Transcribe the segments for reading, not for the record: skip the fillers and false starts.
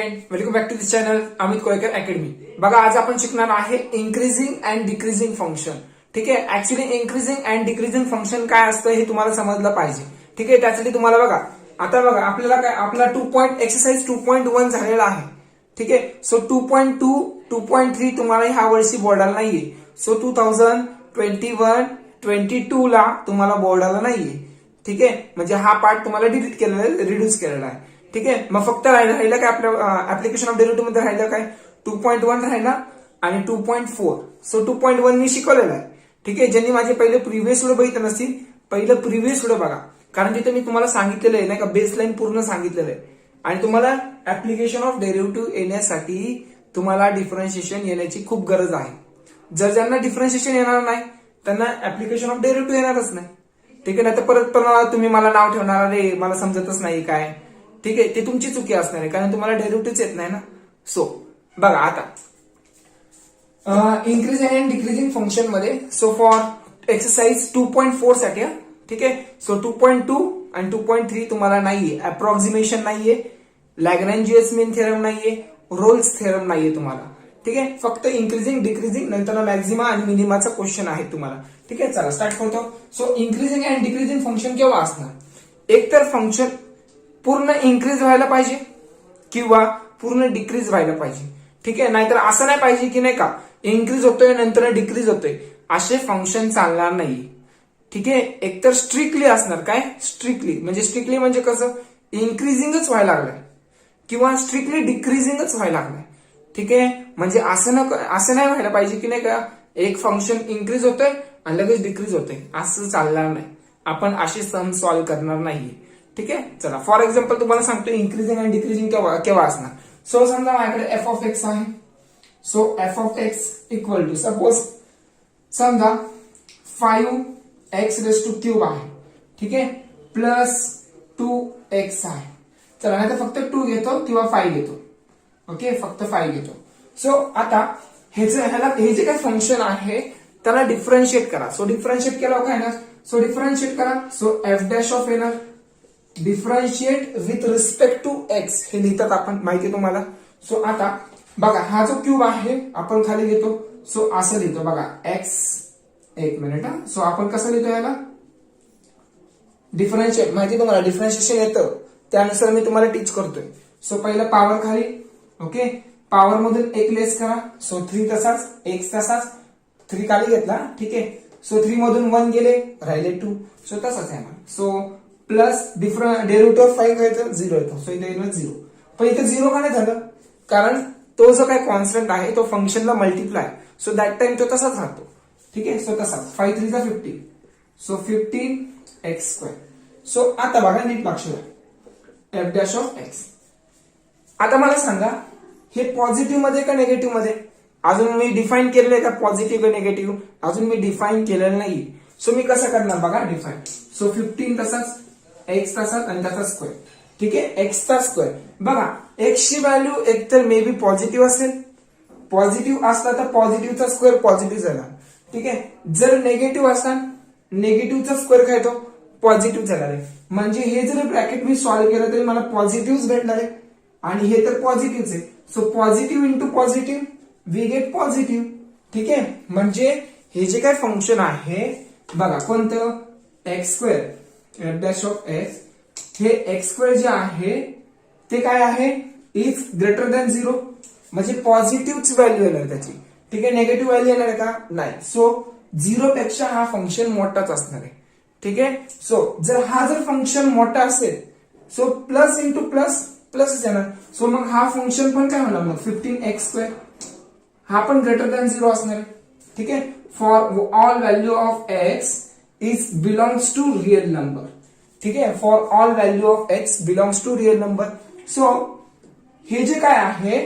Student, welcome back to this channel Amit Kolekar academy. बघा, आज आपण शिकणार आहे इन्क्रीजिंग अँड डिक्रीजिंग फंक्शन. ठीक आहे. Actually increasing and decreasing function काय असतं हे तुम्हाला समजलं पाहिजे. ठीक आहे. त्यासाठी तुम्हाला बघा, आता बघा आपल्याला काय, आपला एक्सरसाइज 2.1 झालेला आहे. ठीक आहे. सो 2.2 2.3 तुम्हाला ह्या वर्षी बोर्डाला नाहीये. सो 2021-22 ला तुम्हाला बोर्डाला नाहीये. ठीक आहे. म्हणजे हा पार्ट तुम्हाला डिलीट केलेला आहे, रिड्यूस केलेला आहे. ठीक आहे. मग फक्त राहिलं काय आपल्या ऍप्लिकेशन ऑफ डेरिव्हेटिव्ह मध्ये राहिलं काय, 2.1 राहिला आणि 2.4. सो 2.1 मी शिकवलेला आहे. ठीक आहे. ज्यांनी माझे पहिले प्रिव्हियस व्हिडिओ बघितले नसतील, पहिलं प्रिव्हियस व्हिडिओ बघा, कारण तिथे मी तुम्हाला सांगितलेलं आहे नाही का, बेसलाईन पूर्ण सांगितलेलं आहे. आणि तुम्हाला ऍप्लिकेशन ऑफ डेरिव्हेटिव्ह येण्यासाठी तुम्हाला डिफरन्शिएशन येण्याची खूप गरज आहे. जर ज्यांना डिफरन्शिएशन येणार नाही त्यांना ऍप्लिकेशन ऑफ डेरिव्हेटिव्ह येणारच नाही. ठीक आहे. नाही तर परत तुम्ही मला नाव ठेवणार, अरे मला समजतच नाही काय. ठीक आहे. ते तुमची चुकी असणार आहे, कारण तुम्हाला डेरिव्हेटिव्ह येत नाही ना. सो बघा आता इन्क्रीजिंग अँड डिक्रीजिंग फंक्शन मध्ये, सो फॉर एक्सरसाइज 2.4 साठी, ठीक आहे. सो 2.2 आणि 2.3 तुम्हाला नाहीये, अप्रॉक्सिमेशन नाहीये, लॅग्रेंजियस मीन थेरम नाहीये, रोल्स थेरम नाहीये तुम्हाला. ठीक आहे. फक्त इन्क्रीजिंग डिक्रीजिंग नंतर मॅक्झिमा आणि मिनिमाचा क्वेश्चन आहे तुम्हाला. ठीक आहे. चला स्टार्ट करतो. So increasing and decreasing function केव्हा असणार, एकतर फंक्शन पूर्ण इन्क्रीज व्हायला पाहिजे किंवा पूर्ण डिक्रीज व्हायला पाहिजे. ठीक आहे. नाहीतर असं नाही पाहिजे की नाही का, इन्क्रीज होतोय नंतर डिक्रीज होतोय, असे फंक्शन चालणार नाही. ठीक आहे. एकतर स्ट्रिक्टली असणार, काय स्ट्रिक्टली म्हणजे कसं, इन्क्रीजिंगच व्हायला लागलंय किंवा स्ट्रिक्टली डिक्रीजिंगच व्हायला लागलंय. ठीक आहे. म्हणजे असं नाही व्हायला पाहिजे की नाही का, एक फंक्शन इन्क्रीज होतोय आणि लगेच डिक्रीज होतोय, असं चालणार नाही. आपण असे सम सॉल्व्ह करणार नाही. ठीक आहे. चला फॉर एक्झाम्पल तुम्हाला सांगतो इन्क्रीजिंग आणि डिक्रीजिंग केव्हा असणार. सो समजा माझ्याकडे एफ ऑफ एक्स आहे. So F of X equal to suppose समजा 5x³ आहे. ठीक आहे. प्लस 2x आहे. चला नाही तर फक्त 2 घेतो किंवा 5 घेतो. ओके, फक्त 5 घेतो. सो आता हे जे काही फंक्शन आहे त्याला डिफरन्शिएट करा. सो डिफरन्शिएट केला काय ना, सो डिफरन्शिएट करा. सो एफ डॅश ऑफ येणार, differentiate with respect to X हे लिहितात आपण, माहिती तुम्हाला. सो आता बघा, हा जो क्यूब आहे आपण खाली घेतो. सो असं लिहितो बघा, एक्स, एक मिनिट हा. सो आपण कसं लिहितो याला, डिफरन्शिएट, माहिती तुम्हाला डिफरन्शिएशन येतं त्यानुसार मी तुम्हाला टीच करतोय. सो पहिलं पॉवर खाली, ओके, पॉवर मधून एक लेस करा. सो 3 तसाच, एक्स तसाच, 3 खाली घेतला. ठीक आहे. सो 3 मधून 1 गेले, राहिले 2. सो तसाच आहे ना. सो प्लस डेरिव्हेटिव्ह ऑफ 5 येतं 0 येतो. सो इथे येणार 0. पण इथे 0 का नाही झालं, कारण तो जो काही कॉन्स्टंट आहे तो फंक्शनला मल्टिप्लाय, सो दॅट टाइम तो तसाच राहतो. ठीक आहे. सो तसाच 5 3 चा 15. So 15x². सो आता बघा नीट लक्ष द्या, एफ डॅश ऑफ एक्स. आता मला सांगा हे पॉझिटिव्ह मध्ये का निगेटिव्ह मध्ये, अजून मी डिफाईन केलेलं आहे का पॉझिटिव्ह का निगेटिव्ह, अजून मी डिफाईन केलेलं नाही. सो मी कसं करणार बघा डिफाईन. सो 15 तसाच, एक्स तसाच आणि त्याचा स्क्वेअर. ठीक आहे. एक्सचा स्क्वेअर. बघा एक्सची व्हॅल्यू एकतर मे बी पॉझिटिव्ह असेल, पॉझिटिव्ह असला तर पॉझिटिव्हचा स्क्वेअर पॉझिटिव्ह झाला. ठीक आहे. जर निगेटिव्ह असला, निगेटिव्हचा स्क्वेअर काय तो पॉझिटिव्ह झाला आहे. म्हणजे हे जर ब्रॅकेट मी सॉल्व्ह केलं तरी मला पॉझिटिव्ह भेटणार आहे आणि हे तर पॉझिटिव्हच आहे. So positive into positive we get positive. ठीक आहे. म्हणजे हे जे काय फंक्शन आहे बघा, कोणतं, x², F dash of x, हे x² जे आहे ते काय आहे, इज ग्रेटर दॅन 0, म्हणजे पॉझिटिव्हच व्हॅल्यू येणार त्याची. ठीक आहे. निगेटिव्ह व्हॅल्यू येणार आहे का, नाही. सो 0 पेक्षा हा फंक्शन मोठाच असणार आहे. ठीक आहे. सो जर फंक्शन मोठा असेल, सो प्लस इंटू प्लस प्लसच येणार. सो मग हा फंक्शन पण काय होणार, मग 15x², हा पण ग्रेटर दॅन 0 असणार आहे. ठीक आहे. For all value of X is belongs to real number. ठीक आहे. For all value of X belongs to real number. So हे जे काय आहे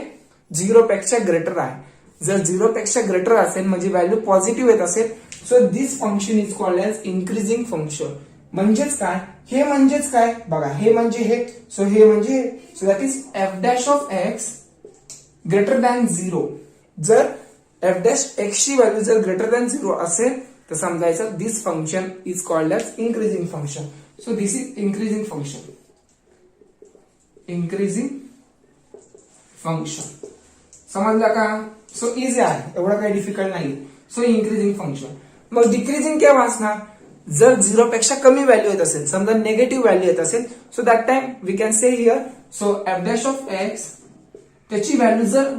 0 पेक्षा ग्रेटर आहे. जर 0 पेक्षा ग्रेटर असेल म्हणजे व्हॅल्यू पॉझिटिव्ह येत असेल, so this function is called as increasing function. म्हणजेच काय, हे म्हणजेच काय बघा, हे म्हणजे हे, सो हे म्हणजे, so that is F dash of X greater than 0. जर एफ डॅश एक्स ची व्हॅल्यू जर ग्रेटर दॅन 0 असेल तर समजायचं this function is called as increasing function. So this is increasing function. Increasing function. समजलं का? सो इझी आहे, एवढं काही डिफिकल्ट नाही. So increasing function. मग डिक्रीजिंग केव्हा असणार? जर 0 पेक्षा कमी व्हॅल्यू येत असेल, समजा निगेटिव्ह व्हॅल्यू येत असेल, so that time we can say here so F dash of X त्याची व्हॅल्यू जर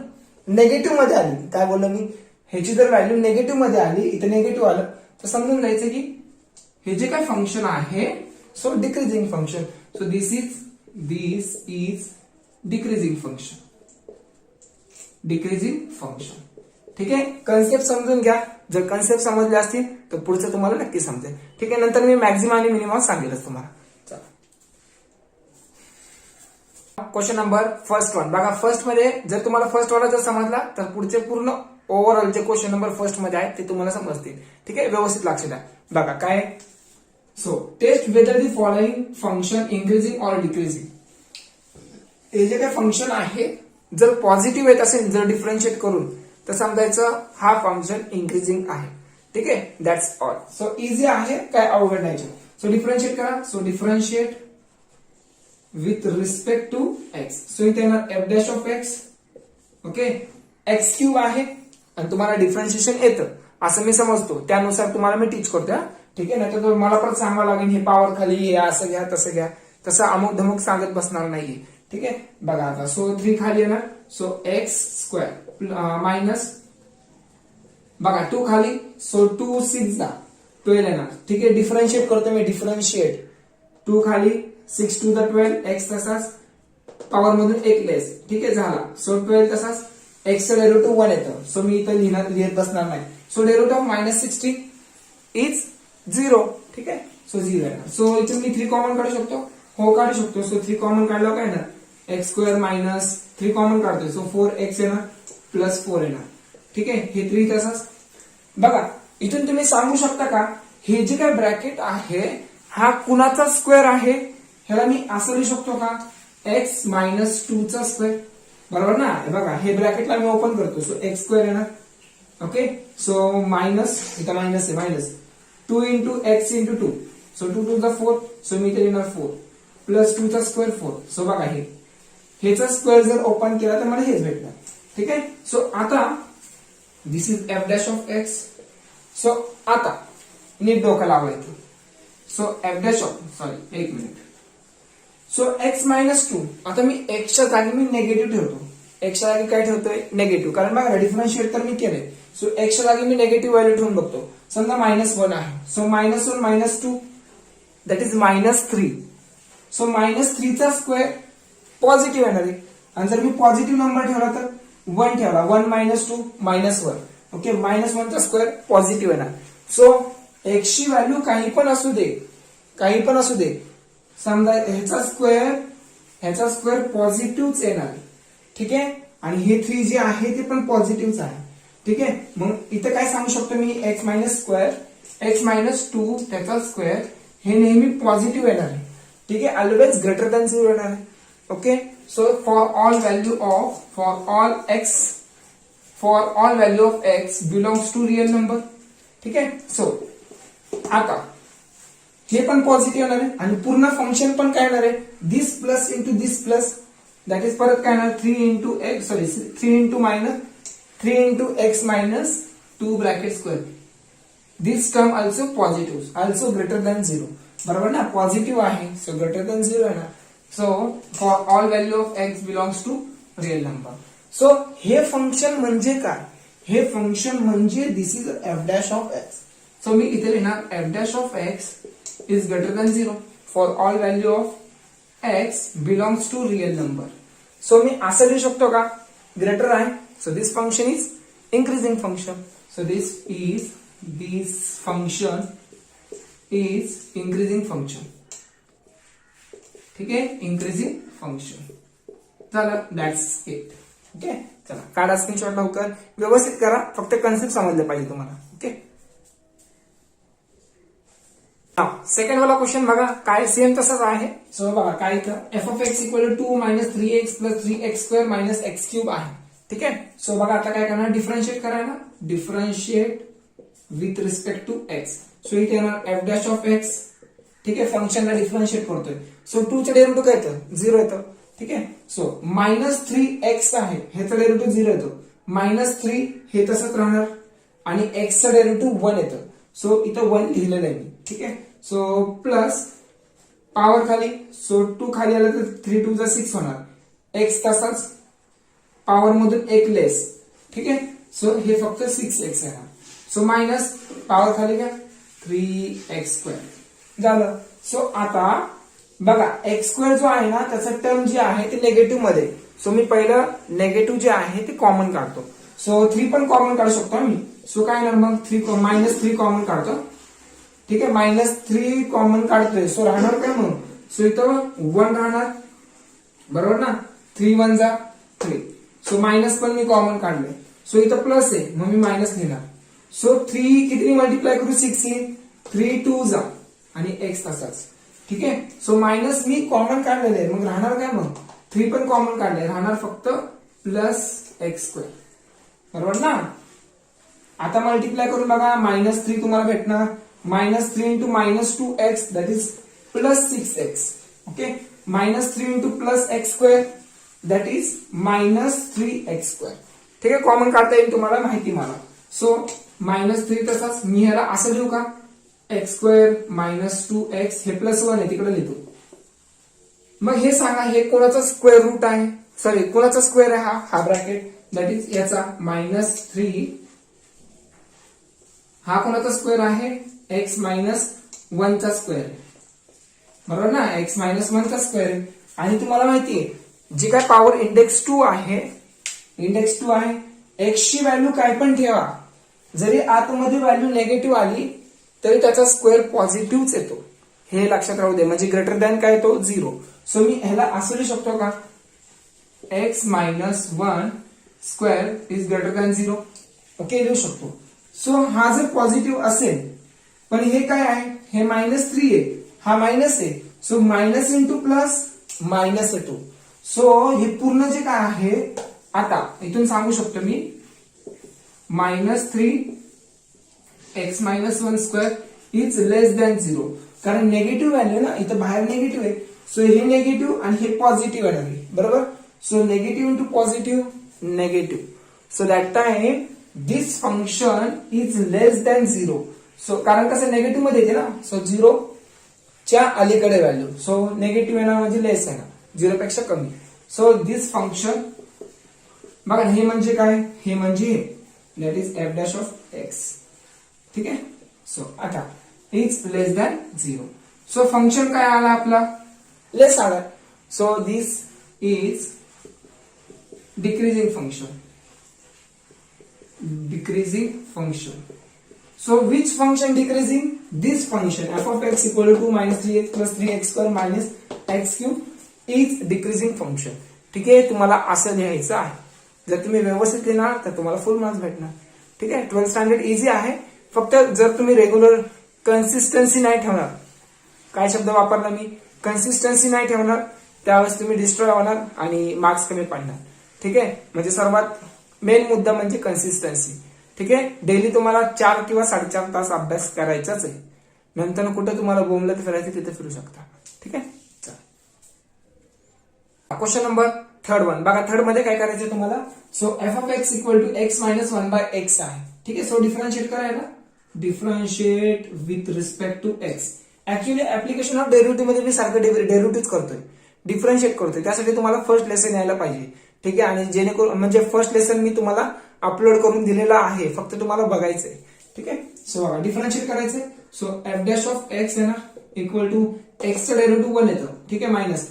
नेगेटिव्ह मध्ये आली, काय बोललो मी, ह्याची जर व्हॅल्यू नेगेटिव्ह मध्ये आली, इथे नेगेटिव्ह आलं, तर समजून जायचं की हे जे काय फंक्शन आहे so decreasing function. So this is decreasing function. Decreasing function. ठीक आहे, कन्सेप्ट समजून घ्या. जर कन्सेप्ट समजले असतील तर पुढचं तुम्हाला नक्की समजेल. ठीक आहे, नंतर मी मॅक्झिमम आणि मिनिमम सांगेलच तुम्हाला. चला, क्वेश्चन नंबर फर्स्ट वन बघा. फर्स्ट मध्ये जर तुम्हाला फर्स्ट वाला जर समजला तर पुढचे पूर्ण ओव्हरऑल जे क्वेश्चन नंबर फर्स्ट मध्ये आहेत ते तुम्हाला समजतील. ठीक आहे, व्यवस्थित लक्ष द्या. बघा काय, so taste weather the following function increasing or decreasing. हे जे काय फंक्शन आहे जर पॉझिटिव्ह येत असेल, जर डिफरन्शिएट करून, तर समजायचं हा फंक्शन इंक्रीजिंग आहे. ठीक आहे, दॅट्स ऑल. सो इझी आहे, काय अवघड नाही. सो डिफरन्शिएट करा. So differentiate with respect to X. So इथे येणार F dash of X. Okay, X cube आहे आणि तुम्हाला डिफरन्शिएशन येतं असं मी समजतो, त्यानुसार तुम्हाला मी टीच करतो. ठीक आहे, नाही तर मला परत सांगावं लागेल हे पॉवर खाली, हे असं घ्या तसं घ्या, तसं अमुक धमुक सांगत बसणार नाहीये. ठीक आहे, बघा आता. सो 3 खाली येणार. सो एक्स स्क्वेअर मायनस, बघा 2 खाली. सो 2 6 12 येणार. ठीक आहे, डिफरन्शिएट करतो मी. डिफरन्शिएट 2 खाली 6 to the 12 एक्स तसाच, पॉवर मधून 1 लेस. ठीक आहे, झाला. सो 12 तसाच, एक्सचं डेरिव्हेटिव्ह 1 येतं. सो मी इथं लिहित बसणार नाही. So derivative of -16 is 0. ठीक आहे, सो 0 येणार. सो इथून मी 3 कॉमन काढू शकतो. हो, काढू शकतो. सो 3 कॉमन काढल्यावर काय येणार? एक्स स्क्वेअर मायनस 3 कॉमन काढतोय. सो 4x येणार प्लस 4 येणार. ठीक आहे, हे 3 तसाच. बघा इथून तुम्ही सांगू शकता का हे जे काय ब्रॅकेट आहे हा कुणाचा स्क्वेअर आहे? ह्याला मी असं लिहू शकतो का? एक्स मायनस 2 चा स्क्वेअर. बरोबर ना? बघा हे ब्रॅकेटला मी ओपन करतो. सो एक्स स्क्वेअर येणार. ओके, सो मायनस, इथं मायनस आहे, minus 2 into X into 2. So 2 to the 4. So मी इथे लिहिणार 4 प्लस 2 चा स्क्वेअर 4. सो बघा हेचा स्क्वेअर जर ओपन केला तर मला हेच भेटणार. ठीक आहे, सो आता this is F dash of X. So आता नीट डोकं लावायचं. So F dash of, sorry एक मिनिट. So X minus 2. आता मी एक्सच्या जागी मी निगेटिव्ह ठेवतो. एक्सच्या जागी काय ठेवतोय? निगेटिव्ह. कारण बघा डिफरन्शिएट तर मी केलंय. सो एक्सच्या जागी मी निगेटिव्ह व्हॅल्यू ठेवून बघतो. समजा -1 आहे. So -1 -2 that is -3. सो -3 चा स्क्वेअर पॉझिटिव्ह येणार आहे. आणि जर मी पॉझिटिव्ह नंबर ठेवला तर 1 ठेवला. 1 -2 -1. ओके, -1 चा स्क्वेअर पॉझिटिव्ह येणार. सो एक्सची व्हॅल्यू काही पण असू दे, काही पण असू दे, समजा ह्याचा स्क्वेअर पॉझिटिव्हच येणार आहे. ठीक आहे, आणि हे 3 जे आहे ते पण पॉझिटिव्हच आहे. ठीक आहे, मग इथं काय सांगू शकतो मी? X minus square, X minus 2 त्याचा स्क्वेअर हे नेहमी पॉझिटिव्ह येणार आहे. ठीक आहे, ऑलवेज ग्रेटर दॅन 0 येणार आहे. Okay, so for all value of X belongs to real number. ठीक आहे, सो आता हे पण पॉझिटिव्ह येणार आहे आणि पूर्ण फंक्शन पण काय येणार आहे? This plus into this plus that is परत काय येणार? 3 into X, sorry 3 into X minus 2 bracket square. This term also positive, also greater than 0. बरोबर ना? पॉझिटिव्ह आहे, सो ग्रेटर दॅन 0 येणार. So for all value of X belongs to real number. So हे function म्हणजे काय? हे function म्हणजे this is F dash of X. So मी इथे लिहिणार F dash of X is greater than 0 for all value of X belongs to real number. So मी असं लिहू शकतो का? ग्रेटर आहे. So this function is increasing function. So this function is increasing function. ठीक आहे, इंक्रीजिंग फंक्शन झालं. That's it. Okay, चला काढा स्क्रीनशॉट लवकर, व्यवस्थित करा, फक्त कन्सेप्ट समजले पाहिजे तुम्हाला. ओके, सेकंड वाला क्वेश्चन बघा, काय सेम तसंच आहे. सो बघा काय इथं F of X equal to 2 - 3x plus 3x square minus X cube आहे. ठीक आहे, सो बघा आता काय करणार? डिफरन्शिएट करायला. Differentiate with respect to X. So इथे येणार एफ डॅश ऑफ एक्स. ठीक आहे, फंक्शनला डिफरन्शिएट करतोय. सो 2 चे डेरिव्हेटिव्ह काय येतं? 0 येतं. ठीक ठीक आहे. सो -3x आहे ह्याचा डेरिव्हेटिव्ह 0 येतो. -3 हे तसंच राहणार आणि x चा डेरिव्हेटिव्ह 1 येतं. सो इथं 1 लिहिलेलं आहे मी. ठीक आहे. सो प्लस पॉवर खाली, सो 2 खाली आलं तर 3 2 6 होणार. x तसाच, पॉवर मधून 1 लेस. ठीक आहे. सो हे फक्त 6x आहे. सो मायनस पॉवर खाली घ्या 3x² झालं. सो आता बघा x² जो आहे ना त्याचा टर्म जे आहे ते निगेटिव्ह मध्ये. सो मी पहिलं निगेटिव्ह जे आहे ते कॉमन काढतो. सो 3 पण कॉमन काढू शकतो मी. सो काय येणार मग -3 कॉमन काढतो. ठीक आहे. -3 कॉमन काढतोय. सो राहणार काय मग. सो इथं 1 राहणार बरोबर ना. 3 1 जा 3. सो मायनस पण मी कॉमन काढले. सो इथं प्लस आहे मग मी मायनस लिहिणार. सो 3 किती मल्टिप्लाय करू 6 येईल. 3 2 जा आणि x तसाच. ठीक आहे. सो मायनस मी कॉमन काढलेले आहे मग राहणार काय मग 3 पण कॉमन काढले राहणार फक्त +x² बरोबर ना. आता मल्टिप्लाय करून बघा -3 तुम्हाला भेटणार. -3 into -2x that is +6x. Okay. -3 into +x² that is -3x². ठीक आहे. कॉमन काढता येईल तुम्हाला माहिती मला. सो -3 तसाच मी ह्याला असं लिहू का x² -2x हे +1 आहे तिकडे लिहितो. मग हे सांगा हे कोणाचा स्क्वेअर रूट आहे. सॉरी कोणाचा स्क्वेअर आहे हा ब्रॅकेट दॅट इज याचा -3 हा कोणाचा स्क्वेअर आहे x -1 चा स्क्वेअर बरोबर ना. x -1 चा स्क्वेअर आणि तुम्हाला माहितीये जी काय पॉवर इंडेक्स 2 आहे x ची व्हॅल्यू काय पण ठेवा जरी आतमध्ये व्हॅल्यू निगेटिव्ह आली तरी त्याचा स्क्वेअर पॉझिटिव्हच येतो. हे लक्षात राहू दे. म्हणजे ग्रेटर दॅन काय तो 0. सो मी ह्याला असं लिहू शकतो का x -1 square is greater than 0. Okay लिहू शकतो. सो हा जर पॉझिटिव्ह असेल पण हे काय आहे हे -3 आहे हा मायनस आहे. So minus into plus minus येतो. सो हे पूर्ण जे काय आहे आता इथून सांगू शकतो मी -3 x -1 square is less than 0 कारण निगेटिव्ह व्हॅल्यू ना इथं बाहेर निगेटिव्ह आहे. सो हे निगेटिव्ह आणि हे पॉझिटिव्ह येणार आहे बरोबर. So negative into positive negative. So that time this function is less than 0. So कारण कसं निगेटिव्ह मध्ये येते ना. सो 0 च्या अलीकडे व्हॅल्यू. सो निगेटिव्ह येणार म्हणजे लेस येणार 0 पेक्षा कमी. सो दिस फंक्शन बघा हे म्हणजे काय हे म्हणजे दॅट इज f'(x). ठीक आहे. सो आता is less than 0. So function काय आला आपला लेस आला. So this is decreasing function. So which function decreasing? This function f(x) equal to -3x plus 3x² minus x³ is decreasing function. ठीक आहे. तुम्हाला असं लिहायचं आहे. जर तुम्ही व्यवस्थित लिहिणार तर तुम्हाला फुल मार्क्स भेटणार. ठीक आहे. 12th स्टँडर्ड इझी आहे. फक्त जर तुम्ही रेग्युलर कन्सिस्टन्सी नाही ठेवणार. काय शब्द वापरला मी कन्सिस्टन्सी नाही ठेवणार त्यावेळेस तुम्ही डिस्ट्रॉय होणार आणि मार्क्स कमी पडणार. ठीक आहे. म्हणजे सर्वात मेन मुद्दा म्हणजे कन्सिस्टन्सी. ठीक आहे. डेली तुम्हाला 4 किंवा 4.5 तास अभ्यास करायचाच आहे. नंतर कुठं तुम्हाला बोंबलत फिरायचं तिथे फिरू शकता. ठीक आहे. क्वेश्चन नंबर 3rd बघा. 3rd मध्ये काय करायचं तुम्हाला. So f(x) equal to x -1/x आहे. ठीक आहे. सो डिफरन्शिएट करायला differentiate with respect to x. Actually application of derivative मध्ये मी सारखं डेरिव्हेटिव्ह करतोय डिफरन्शिएट करतोय. त्यासाठी तुम्हाला फर्स्ट लेसन यायला पाहिजे. ठीक आहे. आणि जेणेकरून म्हणजे फर्स्ट लेसन मी तुम्हाला अपलोड करून दिलेला आहे फक्त तुम्हाला बघायचंय. ठीक आहे. सो बघा डिफरन्शिएट करायचंय. सो f'(x) येणार इक्वल टू x चं डेरिव्हेटिव्ह 1 येतं. ठीक आहे. मायनस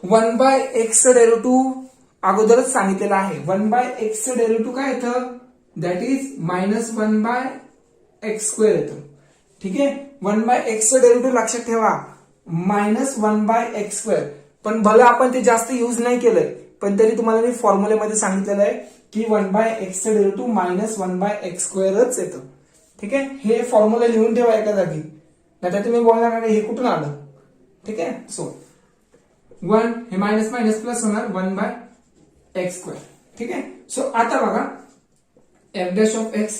1/x चं डेरिव्हेटिव्ह अगोदरच सांगितलेलं आहे. 1/x चं डेरिव्हेटिव्ह काय येतं दॅट इज -1/x² येतं. ठीक आहे. 1/x चं डेरिव्हेटिव्ह लक्षात ठेवा -1/x². पण भलं आपण ते जास्त युज नाही केलंय पण तरी तुम्हाला मी फॉर्म्युलेमध्ये सांगितलेलं आहे की 1/x चं डेरिव्हेटिव्ह -1/x² येतं. ठीक आहे. हे फॉर्म्युला लिहून ठेवा एका जागी नाहीतर तुम्ही बोलणार हे कुठून आलं. ठीक आहे. सो 1 हे मायनस मायनस प्लस होणार 1/x². ठीक आहे. सो आता बघा f'(x)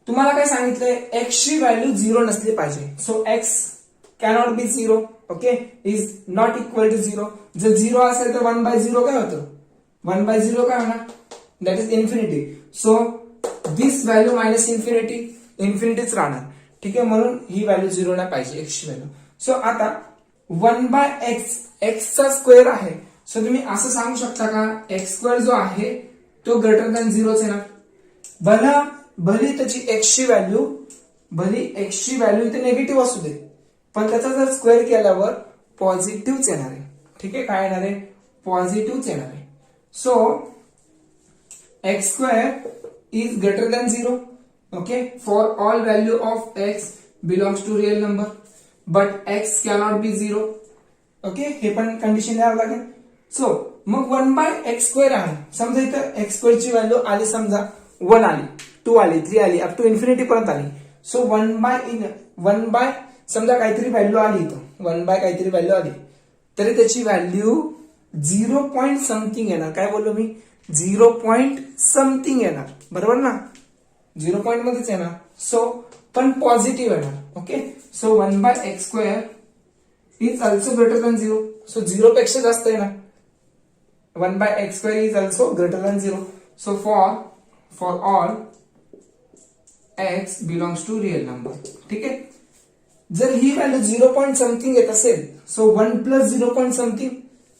तुम्हाला काय सांगितलंय x ची व्हॅल्यू 0 नसली पाहिजे. So x cannot be 0. Okay, is not equal to 0. जर 0 असेल तर 1/0 काय होतं? 1/0 काय होणार? That is infinity. So this value minus infinity, इन्फिनिटीच राहणार. ठीक आहे, म्हणून ही व्हॅल्यू 0 नाही पाहिजे, एक्सची व्हॅल्यू. सो आता 1/x, एक्सचा स्क्वेअर आहे. सो तुम्ही असं सांगू शकता का एक्स स्क्वेअर जो आहे तो ग्रेटर दॅन 0च येणार. भली त्याची एक्सची व्हॅल्यू इथे निगेटिव्ह असू दे, पण त्याचा जर स्क्वेअर केल्यावर पॉझिटिव्हच येणार आहे. ठीक आहे, काय येणार आहे? पॉझिटिव्हच येणार आहे. So X square is greater than 0. Okay, for all value of X belongs to real number, but X cannot be 0. Okay, हे पण कंडिशन द्यावं लागेल. सो मग 1/x² आहे. समजा इथं एक्स स्क्वेअरची व्हॅल्यू आली, समजा 1 आली, 2 आली, 3 आली, अप टू इन्फिनिटी पर्यंत आली. सो 1 समजा काहीतरी व्हॅल्यू आली, इथं 1 काहीतरी व्हॅल्यू आली, तरी त्याची व्हॅल्यू 0 पॉइंट समथिंग येणार. काय बोललो मी? 0 पॉइंट समथिंग येणार, बरोबर ना? 0 पॉइंट मध्येच येणार. सो पण पॉझिटिव्ह येणार. Okay, so 1/x² is also greater than 0. So 0 पेक्षा जास्त येणार. 1/x² is also greater than 0. So for all x belongs to real number. ठीक आहे, जर ही व्हॅल्यू 0 पॉइंट समथिंग येत असेल, so 1 plus 0 point something,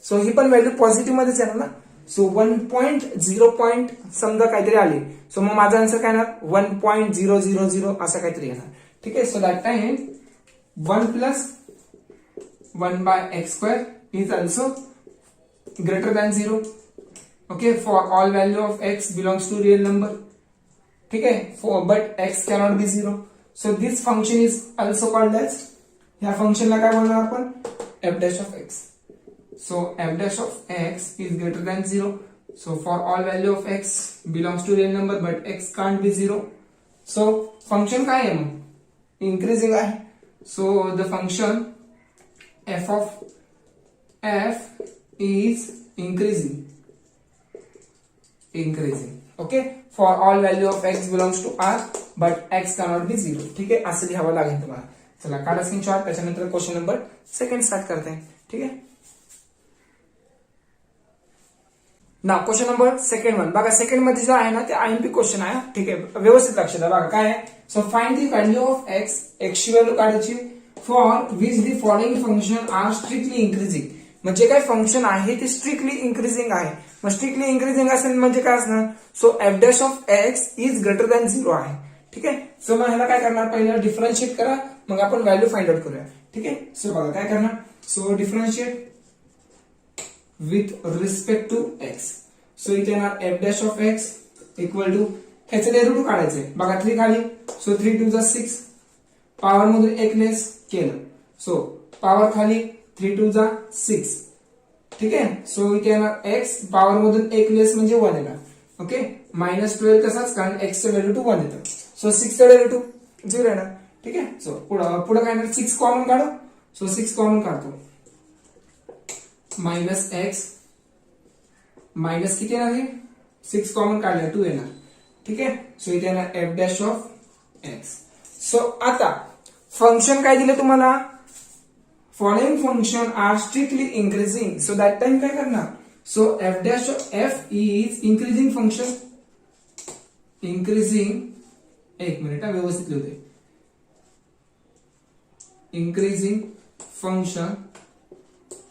so ही पण व्हॅल्यू पॉझिटिव्ह मध्येच येणार ना. सो 1.0 पॉइंट समजा काहीतरी आली, सो मग माझा आन्सर काय येणार? 1.000 असं काहीतरी येणार. ठीक आहे, so that time 1 plus 1/x² is also greater than 0. Okay, for all value of x belongs to real number. ठीक आहे, but x cannot be 0. So this function is also called as, ह्या फंक्शनला काय बोलणार आपण? f' of x. So f' of x is greater than 0. So for all value of x belongs to real number, but x can't be 0. So function काय आहे मग? Increasing आहे. So the function f of f is increasing. Okay, for all value of x belongs to r, but x cannot be 0. ठीक आहे, असं लिहावं लागेल तुम्हाला. चला काढा स्क्रीनशॉट. त्याच्यानंतर क्वेश्चन नंबर 2 स्टार्ट करते. ठीक आहे, ना क्वेश्चन नंबर 2 बघा. सेकंड मध्ये जो आहे ना ते IMP क्वेश्चन आहे. ठीक आहे, व्यवस्थित लक्ष द्या. बघा काय आहे. So find the value of X, एक्सची व्हॅल्यू काढायची for which the following function are strictly increasing. म्हणजे काय फंक्शन आहे ते स्ट्रिक्टली इंक्रीजिंग आहे. मग स्ट्रिक्टली इंक्रीजिंग असेल म्हणजे काय असणार? So f' of x is greater than 0 आहे. ठीक आहे, सो मग ह्याला काय करणार? पहिलं डिफरन्शिएट करा, मग आपण व्हॅल्यू फाइंड आउट करूया. ठीक आहे, सो बघा काय करणार. So differentiate with respect to x. So इथे येणार f' of x equal to, ह्याचं डेरिव्हेटिव्ह काढायचंय. बघा 3 खाली, सो 3 2 जा 6, पॉवर मधून 1 लेस केलं, सो पॉवर खाली 3 2 जा 6. ठीक आहे, सो इथे येणार x, पॉवर मधून 1 लेस म्हणजे 1 येणार. ओके, -12 तसाच, कारण x चं डेरिव्हेटिव्ह 1 येतं. सो 6 चं डेरिव्हेटिव्ह 0 येणार. ठीक आहे, सो पुढे काय येणार? 6 कॉमन काढू. सो 6 कॉमन काढतो, -x मायनस किती येणार? आहे 6 कॉमन काढले 2 येणार. ठीक आहे, सो इथे येणार f' ऑफ x. सो आता फंक्शन काय दिलं तुम्हाला? Following function are strictly increasing. So that time काय करणार? So f' of f is increasing function. Increasing, एक मिनिट व्यवस्थित लिहूदे. Increasing function.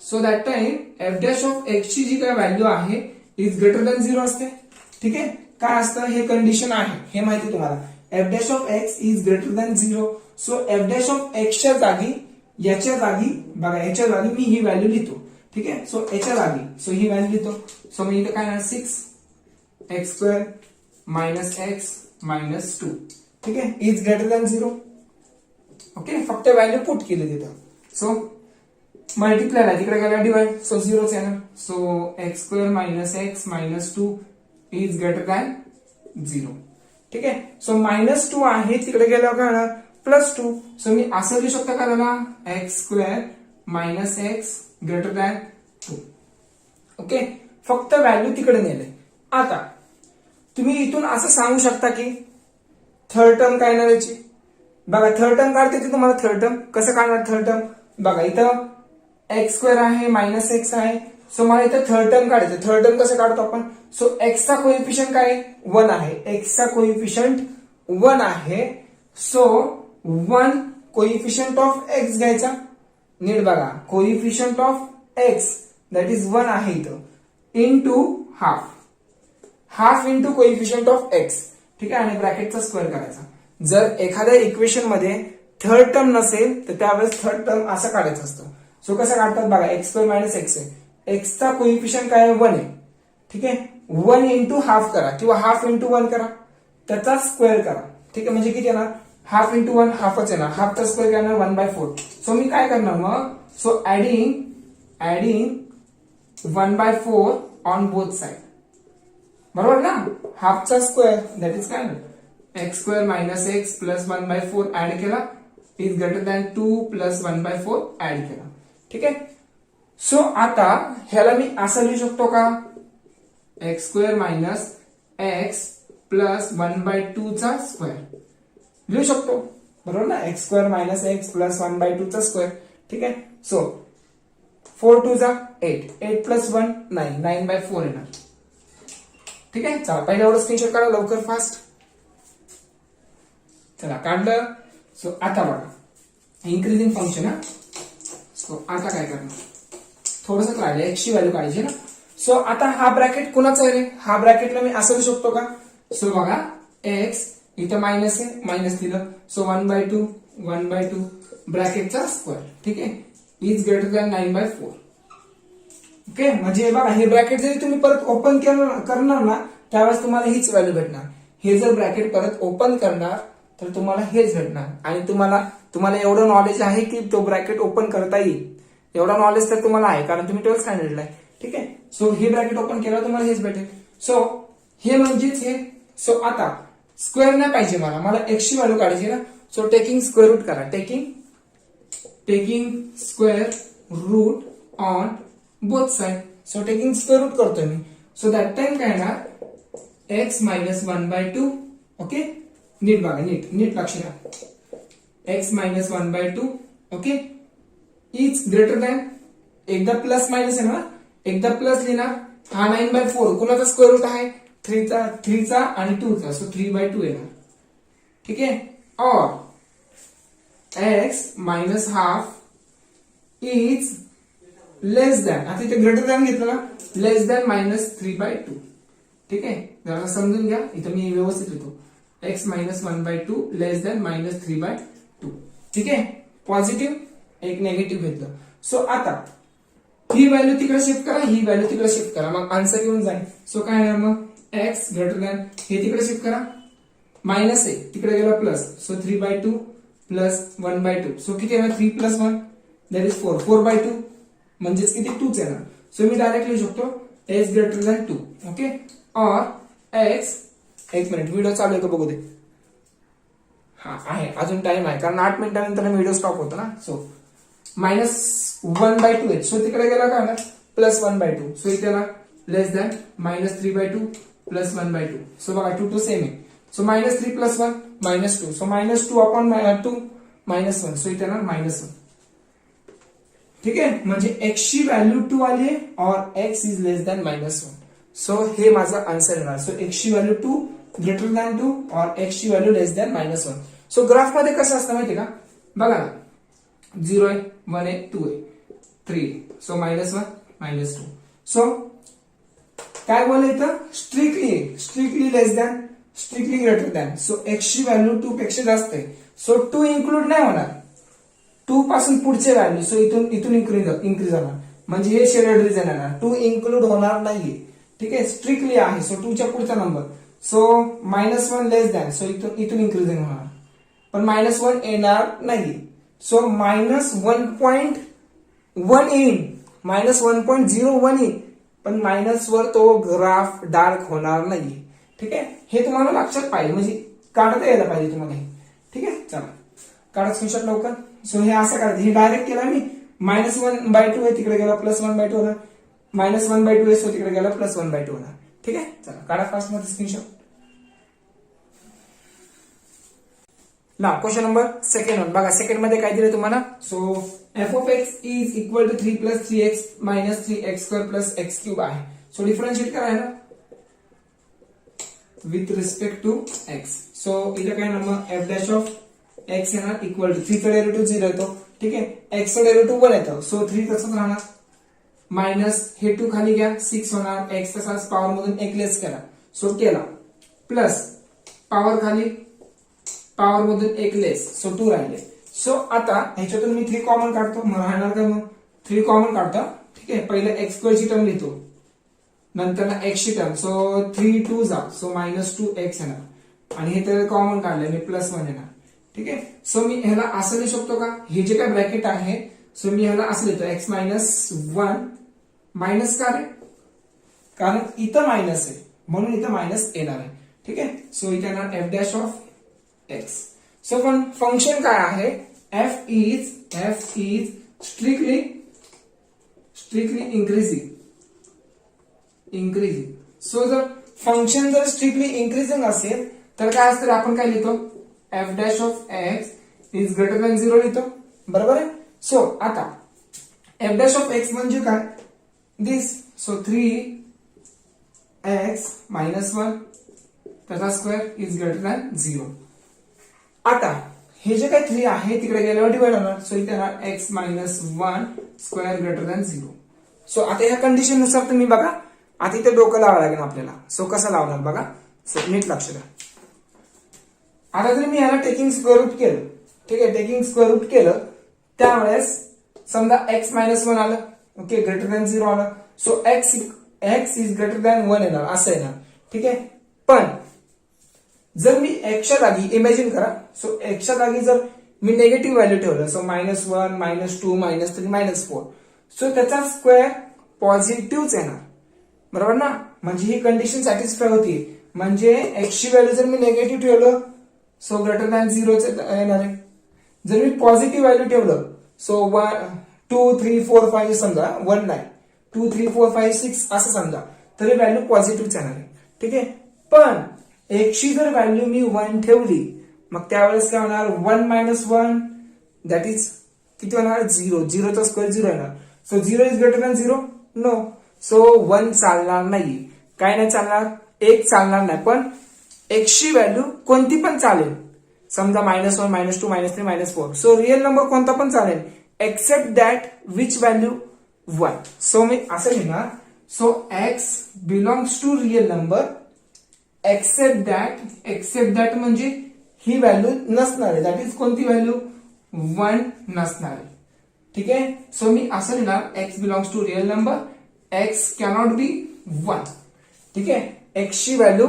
So that time f' of x ची जी काय व्हॅल्यू आहे इज ग्रेटर दॅन 0 असते. ठीक आहे, काय असतं? हे कंडिशन आहे, हे माहिती तुम्हाला. f' of x is greater than 0. So f' of x च्या जागी, याच्या जागी बघा, याच्या जागी मी ही व्हॅल्यू लिहितो. ठीक आहे, सो याच्या जागी, सो ही व्हॅल्यू लिहितो. सो मी इथे काय ना 6x² -x -2. ठीक आहे, इज ग्रेटर दॅन 0. ओके, फक्त व्हॅल्यू पुट केली तिथं. सो मल्टिप्लाय तिकडे गेला डिवाइड, सो 0च येणार. So x² -x -2 is greater than 0. ठीक आहे, सो -2 आहे, तिकडे गेल्यावर काय होणार? +2. सो मी असं लिहू शकतो का त्याला? x² -x greater than 2. Okay, फक्त व्हॅल्यू तिकडे नेले. आता तुम्ही इथून असं सांगू शकता की थर्ड टर्म काय येणार याची? बघा थर्ड टर्म काढते ते तुम्हाला. थर्ड टर्म कसं काढणार? थर्ड टर्म बघा इथं एक्स स्क्वेअर आहे मायनस एक्स आहे. सो मला इथं थर्ड टर्म काढायचं. थर्ड टर्म कसं काढतो आपण? सो एक्सचा कोइफिशियंट काय आहे? 1 आहे. एक्सचा कोइफिशियंट 1 आहे. सो 1 कोइफिशियंट ऑफ एक्स घ्यायचा. नीट बघा, coefficient of x that is 1 आहे इथं, into half into coefficient of x. ठीक आहे, आणि ब्रॅकेटचा स्क्वेअर करायचा. जर एखाद्या इक्वेशन मध्ये थर्ड टर्म नसेल तर त्यावेळेस थर्ड टर्म असं काढायचं असतं. सो कसं काढतात बघा, एक्स स्क्वेअर मायनस एक्स आहे. एक्सचा कोइफिशियंट काय आहे? 1 आहे. ठीक आहे, 1 इंटू हाफ करा किंवा हाफ इंटू 1 करा, त्याचा स्क्वेअर करा. ठीक आहे, म्हणजे किती येणार? हाफ इंटू 1 हाफच येणार. हाफचा स्क्वेअर काय येणार? 1/4. सो मी काय करणार मग? So adding 1/4 on both side. बरोबर ना? हाफचा स्क्वेअर दॅट इज काय? X square minus X plus 1/4 add केला is greater than 2 plus 1/4 add केला. ठीक आहे, सो आता ह्याला मी असं लिहू शकतो का? X square minus X plus 1/2 चा स्क्वेअर लिहू शकतो. बरोबर ना? X square minus X plus 1/2 चा स्क्वेअर. ठीक आहे, सो 4 2 जा 8, 8 प्लस 1 9, 9/4 येणार. ठीक आहे, चला पहिल्या एवढं स्क्रीनशॉट काढा लवकर फास्ट. चला काढलं. सो आता बघा, इन्क्रीजिंग फंक्शन हा. सो आता काय करणार? थोडंसं राहिलं, एक्सची व्हॅल्यू काढायची ना. सो आता हा ब्रॅकेट कुणाचा आहे रे? हा ब्रॅकेटला मी असं लिहू शकतो का? सो बघा, एक्स इथं मायनस आहे, मायनस दिलं. सो 1/2 ब्रॅकेटचा स्क्वेअर. ठीक आहे, इज ग्रेटर दॅन 9/4. ओके, म्हणजे बघा हे ब्रॅकेट जरी तुम्ही परत ओपन करणार ना त्यावेळेस तुम्हाला हीच व्हॅल्यू भेटणार. हे जर ब्रॅकेट परत ओपन करणार तर तुम्हाला हेच भेटणार. आणि तुम्हाला एवढं नॉलेज आहे की तो ब्रॅकेट ओपन करता येईल. एवढा नॉलेज तर तुम्हाला आहे कारण तुम्ही 12th स्टँडर्डला आहे. ठीक आहे, सो हे ब्रॅकेट ओपन केलं तुम्हाला हेच भेटेल. सो हे म्हणजेच हे. सो आता स्क्वेअर नाही पाहिजे मला एक्सची व्हॅल्यू काढायची ना. सो टेकिंग स्क्वेअर रूट करा. Taking square root on both side. So taking square root करतोय मी. सो दॅट टाइम काय ना एक्स मायनस 1/2. ओके, नीट बघा, नीट लक्ष द्या. X minus 1/2 okay is greater than, एकदा प्लस मायनस आहे ना, एकदा प्लस लिहिणार. हा 9/4 कुणाचा स्क्वेअर रूट आहे? 3चा आणि 2चा. सो 3/2 येणार. ठीक आहे, और x minus half is less than, आता इथे ग्रेटर दॅन घेतलं ना, लेस दॅन मायनस 3/2. ठीक आहे, जरा समजून घ्या, इथं मी व्यवस्थित लिहितो. एक्स मायनस 1/2 लेस दॅन मायनस 3/2. ठीक आहे, पॉझिटिव्ह एक नेगेटिव्ह घेतलं. सो आता ही व्हॅल्यू तिकडे शिफ्ट करा, ही व्हॅल्यू तिकडे शिफ्ट करा, मग आन्सर येऊन जाईल. सो काय येणार मग? एक्स ग्रेटर दॅन, हे तिकडे शिफ्ट करा, मायनस आहे तिकडे गेला प्लस. So 3/2 plus 1/2. सो किती येणार? 3 प्लस 1 दॅट इज 4. 4/2 म्हणजेच किती? 2च येणार. सो मी डायरेक्ट लिहू शकतो एक्स ग्रेटर दॅन 2. ओके, और एक्स, एक मिनिट व्हिडिओ चालू आहे का बघू दे. हा आहे, अजून टाइम आहे कारण 8 मिनिटानंतर व्हिडिओ स्टॉप होतो ना. सो मायनस 1/2 आहे. सो तिकडे गेला काय ना प्लस 1/2. सो इथे ना लेस दॅन मायनस 3/2 प्लस 1/2. सो बघा 2 2 सेम आहे. So minus 3 plus 1 minus 2. So minus 2 upon 2 minus 1. So इथे ना मायनस 1. ठीक आहे, म्हणजे एक्स ची व्हॅल्यू 2 आली और x is less than minus 1. So हे माझा आन्सर येणार. सो एक्स ची व्हॅल्यू 2 ग्रेटर दॅन 2 और एक्स ची व्हॅल्यू लेस दॅन मायनस 1. सो ग्राफ मध्ये कसं असतं माहिती का? बघा ना, 0 आहे, 1 आहे, 2 आहे, 3 आहे. सो -1 -2. सो काय बोललं इथं? Strictly less than, strictly greater than. So X ची व्हॅल्यू 2 पेक्षा जास्त आहे. सो 2 इन्क्लूड नाही होणार, 2 पासून पुढचे व्हॅल्यू. सो इथून इन्क्रीज होणार, म्हणजे हे शेडेड रिजन येणार. 2 इन्क्लूड होणार नाहीये. ठीक आहे, स्ट्रिक्टली आहे. सो 2 च्या पुढचा नंबर. सो -1 लेस दॅन. सो इथून इन्क्रीजिंग होणार, पण -1 येणार नाही. सो -1.1 येईल, -1.01 येईल, पण मायनस वर तो ग्राफ डार्क होणार नाही. ठीक आहे, हे तुम्हाला लक्षात पाहिजे, म्हणजे काढता यायला पाहिजे तुम्हाला हे. ठीक आहे, चला काढा स्क्रीनशॉट लवकर. सो हे असं काढायचं, हे डायरेक्ट केलं मी. -1/2 आहे, तिकडे गेला +1/2 होणार. -1/2 आहे, सो तिकडे गेला +1/2 होणार. ठीक आहे, चला काढा फास्ट मध्ये स्क्रीनशॉट. ना क्वेश्चन नंबर सेकंड वन बघा. सेकंड मध्ये काय दिलं तुम्हाला. So F of X is equal to 3 plus 3x minus 3x square plus X cube आहे. सो डिफरन्शिएट करायला with respect to X. So इथे काय number F dash of X येणार इक्वल टू 3 चा डेरिव्हेटिव्ह 0 येतो. ठीक आहे. एक्स चा डेरिव्हेटिव्ह 1 येतो. सो 3 तसंच राहणार मायनस हे 2 खाली घ्या 6 होणार. एक्स तसाच पॉवर मधून 1 लेस केला. सो केला प्लस पॉवर खाली पॉवर मधून 1 लेस. सो 2 राहिले. सो आता ह्याच्यातून मी 3 कॉमन काढतो. मग राहणार काय मग 3 कॉमन काढतो. ठीक आहे. पहिले एक्स स्क्वेअर ची टर्म लिहितो नंतर ना एक्स ची टर्म. सो 3 2 जा. सो मायनस 2x येणार आणि हे तर कॉमन काढले मी प्लस 1 येणार. ठीक आहे. सो मी ह्याला असं लिहू शकतो का. हे जे काय ब्रॅकेट आहे सो मी ह्याला असं लिहितो एक्स मायनस 1 मायनस का रे कारण इथं मायनस आहे म्हणून इथं मायनस येणार आहे. ठीक आहे. सो इथे येणार F dash of X. So पण फंक्शन काय आहे F is strictly increasing. So जर फंक्शन जर स्ट्रिक्टली इंक्रीजिंग असेल तर काय असतं आपण काय लिहितो F dash of X is greater than 0 लिहितो. बरोबर आहे. सो आता एफ डॅश ऑफ एक्स म्हणजे काय दिस. सो 3x मायनस 1 त्याचा स्क्वेअर इज ग्रेटर दॅन 0. आता हे जे काही 3 आहे तिकडे गेल्यावर डिवाइड होणार. सो इथे येणार x minus 1 square greater than 0. So आता ह्या कंडिशन नुसार तुम्ही बघा. आता इथे डोकं लावावं लागेल आपल्याला. सो कसं लावणार बघा. सो नीट लक्ष द्या. आता जर मी ह्याला टेकिंग स्क्वेअर रूट केलं. ठीक आहे. टेकिंग स्क्वेअर रूट केलं त्यावेळेस समजा एक्स मायनस 1 आलं. ओके ग्रेटर दॅन 0 आलं. So x is greater than 1 येणार असं येणार. ठीक आहे. पण जर मी एक्सच्या जागी इमॅजिन करा. सो एक्सच्या जागी जर मी निगेटिव्ह व्हॅल्यू ठेवलं. So minus 1 minus 2 minus 3 minus 4. So त्याचा स्क्वेअर पॉझिटिव्हच येणार. बरोबर ना. म्हणजे ही कंडिशन सॅटिस्फाय होती. म्हणजे एक्सची व्हॅल्यू जर मी निगेटिव्ह ठेवलं सो ग्रेटर दॅन 0 येणार आहे. जर मी पॉझिटिव्ह व्हॅल्यू ठेवलं सो 1 2 3 4 5 समजा 1 नाही 2 3 4 5 6 असं समजा तरी व्हॅल्यू पॉझिटिव्ह येणार आहे. ठीक आहे. पण एक्सची जर व्हॅल्यू मी 1 ठेवली मग त्यावेळेस काय होणार 1 मायनस 1 दॅट इज किती होणार 0. 0चा स्क्वेअर 0 येणार. So 0 is greater than 0 no. So 1 चालणार नाही. काय नाही चालणार 1 चालणार नाही. पण एक्सची व्हॅल्यू कोणती पण चालेल. समजा minus 1 minus 2 minus 3 minus 4. So real number कोणता पण चालेल except that which value 1. So मी असं लिहिणार. So X belongs to real number except that म्हणजे ही व्हॅल्यू नसणार आहे. दॅट इज कोणती व्हॅल्यू 1 नसणार आहे. ठीक आहे. सो मी असं लिहिणार X belongs to real number X cannot be 1. ठीक आहे. एक्सची value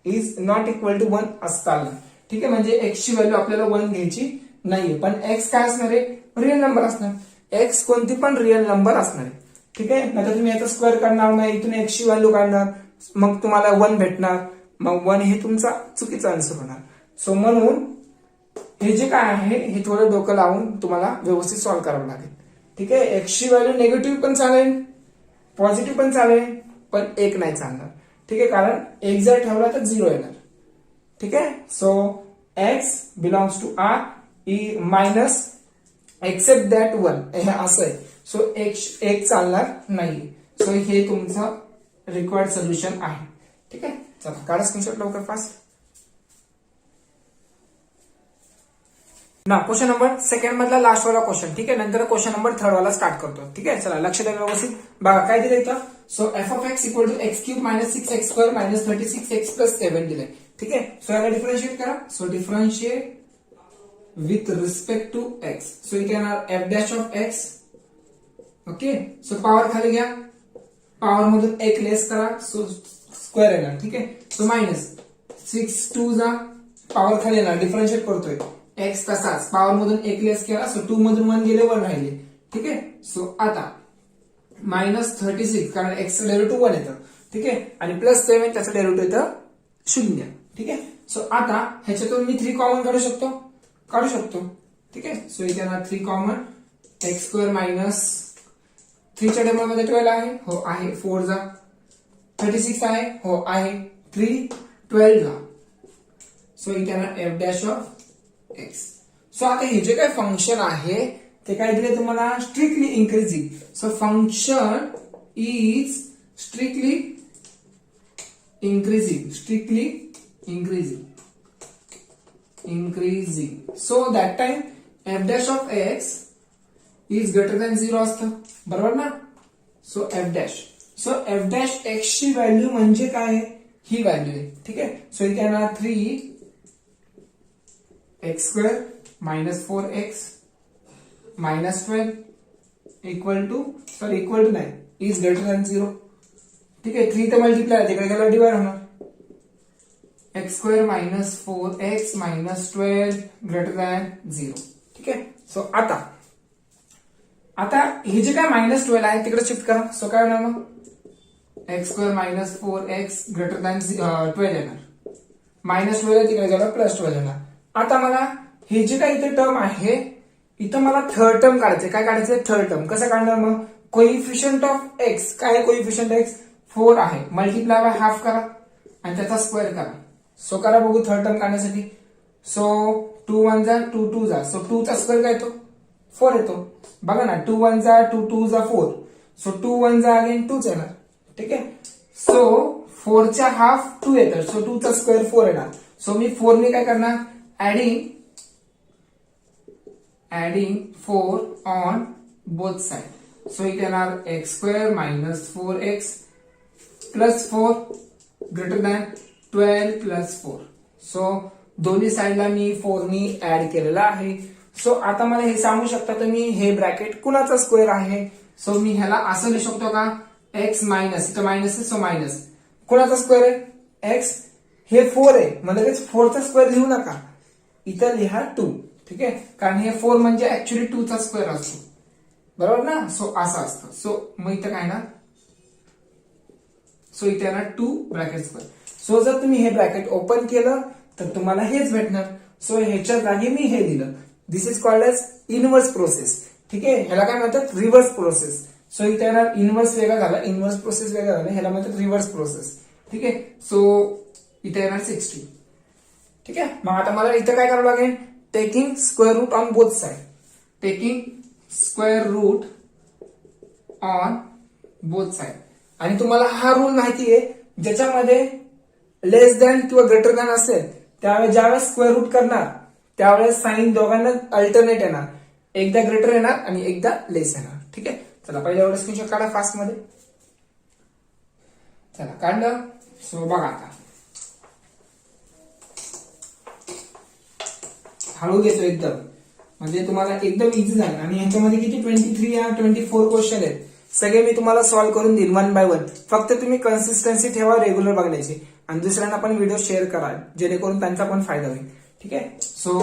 is not equal to 1 असताना. ठीक आहे. म्हणजे एक्सची व्हॅल्यू आपल्याला 1 घ्यायची नाहीये. पण एक्स काय असणार आहे रिअल नंबर असणार. एक्स कोणती पण रिअल नंबर असणार आहे. ठीक आहे. नाहीतर तुम्ही याचा स्क्वेअर काढणार मग इथून एक्सची व्हॅल्यू काढणार मग तुम्हाला 1 भेटणार. मग 1 हे तुमचा चुकीचा आन्सर होणार. सो म्हणून हे जे काय आहे हे थोडं डोकं लावून तुम्हाला व्यवस्थित सॉल्व्ह करावं लागेल. ठीक आहे. एक्सची व्हॅल्यू निगेटिव्ह पण चालेल पॉझिटिव्ह पण चालेल पण 1 नाही चालणार. ठीक आहे. कारण 1 जर ठेवला तर 0 येणार. ठीक आहे. So X belongs to R minus except that 1 हे असं आहे. सो 1 चालणार नाही. सो हे तुमचं रिक्वायर्ड सोल्युशन आहे. ठीक आहे. चला काढा स्क्रीनशॉट लवकर फास्ट. ना क्वेश्चन नंबर सेकंड मधला लास्ट वाला क्वेश्चन. ठीक आहे. नंतर क्वेश्चन नंबर थर्ड वाला स्टार्ट करतो. ठीक आहे. चला लक्ष द्या व्यवस्थित बघा काय दिलंय इथं. So F of X equal to X cube minus 6x square minus 36x plus 7 दिलंय. ठीक आहे. सो याला डिफरन्शिएट करा. So differentiate with respect to X. So इथे येणार F dash of X. Okay. So power खाली घ्या पॉवर मधून 1 लेस करा. सो स्क्वेअर येणार. ठीक आहे. सो मायनस 6 2 जा पॉवर खाली येणार. डिफरन्शिएट करतोय एक्स तसाच पॉवर मधून 1 लेस केला. सो 2 मधून 1 गेले 1 राहिले. ठीक आहे. सो आता मायनस 36 कारण एक्सचं डेरिव्हेटिव्ह 1 येतं. ठीक आहे. आणि प्लस 7 त्याचं डेरिव्हेटिव्ह येतं 0. ठीक आहे. सो आता ह्याच्यातून मी 3 कॉमन काढू शकतो. ठीक आहे. सो इथे येणार 3 कॉमन एक्स स्क्वेअर मायनस 3 च्या टेबल मध्ये 12 आहे. हो आहे. 4 जा 36 आहे. हो आहे. 3 12 जा. सो इथे येणार F dash of X. So आता हे जे काय फंक्शन आहे ते काय दिले तुम्हाला, strictly increasing. So function is strictly increasing, strictly increasing. So that time f dash of x is greater than 0 असतं, बरोबर ना. So f dash, so f dash x ची व्हॅल्यू म्हणजे काय आहे, ही व्हॅल्यू आहे. ठीक आहे. सो इथे येणार 3 x square minus 4x minus 12 equal to नाही, इज ग्रेटर दॅन 0. ठीक आहे. 3 तर मल्टिप्लाय, तिकडे गेला डिवाइड होणार. X square minus 4x minus 12 greater than 0. ठीक आहे. सो आता हे जे काय मायनस 12 आहे तिकडे शिफ्ट करा. सो काय होणार मग, x square minus 4x greater than 12 येणार. मायनस 12 तिकडे गेला प्लस 12 येणार. आता मला हे जे काय इथे टर्म आहे, इथं मला थर्ड टर्म काढायचे. काय काढायचं, थर्ड टर्म. कसं काढणार मग, कोइफिशियंट ऑफ एक्स. काय कोइफिशियंट एक्स 4 आहे, मल्टिप्लाय बाय हाफ करा आणि त्याचा स्क्वेअर करा. सो करा बघू थर्ड टर्म काढण्यासाठी. सो 2 1 जा 2 2 जा. सो 2 चा स्क्वेअर काय येतो, 4 येतो. बघा ना, 2 1 जा 2 2 जा 4. सो 2 1 जा अगेन 2 येणार. ठीक आहे. सो 4 च्या हाफ 2 येतात. सो 2 चा स्क्वेअर 4 येणार. सो मी 4 ने काय करणार, adding 4 on both side. So इथे येणार x square minus 4x plus 4 greater than 12 plus 4. So दोन्ही साईडला मी 4 नी ऍड केलेला आहे. सो आता मला हे सांगू शकता तुम्ही, हे ब्रॅकेट कुणाचा स्क्वेअर आहे. सो मी ह्याला असं लिहू शकतो का, एक्स मायनस, इथं मायनस आहे, सो मायनस कुणाचा स्क्वेअर आहे, एक्स. हे 4 आहे, म्हणजे 4 चा स्क्वेअर लिहू नका, इथं लिहा 2. ठीक आहे. कारण हे 4 म्हणजे ऍक्च्युली 2 चा स्क्वेअर असतो, बरोबर ना. सो असं असतं. सो मग इथं काय ना, सो इथे येणार 2 ब्रॅकेट स्क्वेअर. सो जर तुम्ही हे ब्रॅकेट ओपन केलं तर तुम्हाला हेच भेटणार. सो ह्याच्या जागी मी हे दिलं. This is called as inverse process. ठीक आहे. ह्याला काय म्हणतात, रिव्हर्स प्रोसेस. सो इथे येणार इनव्हर्स वेगळा झाला, इनव्हर्स प्रोसेस वेगळा झाला, ह्याला म्हणतात रिव्हर्स प्रोसेस. ठीक आहे. सो इथे येणार 60. ठीक आहे. मग आता मला इथं काय करावं लागेल, taking square root on both side. Taking square root on both side. आणि तुम्हाला हा रूल माहिती आहे, ज्याच्यामध्ये लेस दॅन किंवा ग्रेटर दॅन असेल त्यावेळेस ज्यावेळेस स्क्वेअर रूट करणार त्यावेळेस साइन दोघांना अल्टरनेट येणार. एकदा ग्रेटर येणार आणि एकदा लेस येणार. ठीक आहे. चला पहिले एवढं स्क्रीनशॉट काढा फास्ट मध्ये. चला काढलं. सो बघा आता हळू घेतो एकदम, म्हणजे तुम्हाला एकदम इझी जाईल. आणि ह्याच्यामध्ये किती 23 या 24 क्वेश्चन आहेत. सगळे मी तुम्हाला सॉल्व्ह करून देईन 1 बाय 1. फक्त तुम्ही कन्सिस्टन्सी ठेवा, रेग्युलर बघण्याची, आणि दुसऱ्यांना पण व्हिडिओ शेअर करा जेणेकरून त्यांचा पण फायदा होईल. ठीक आहे. सो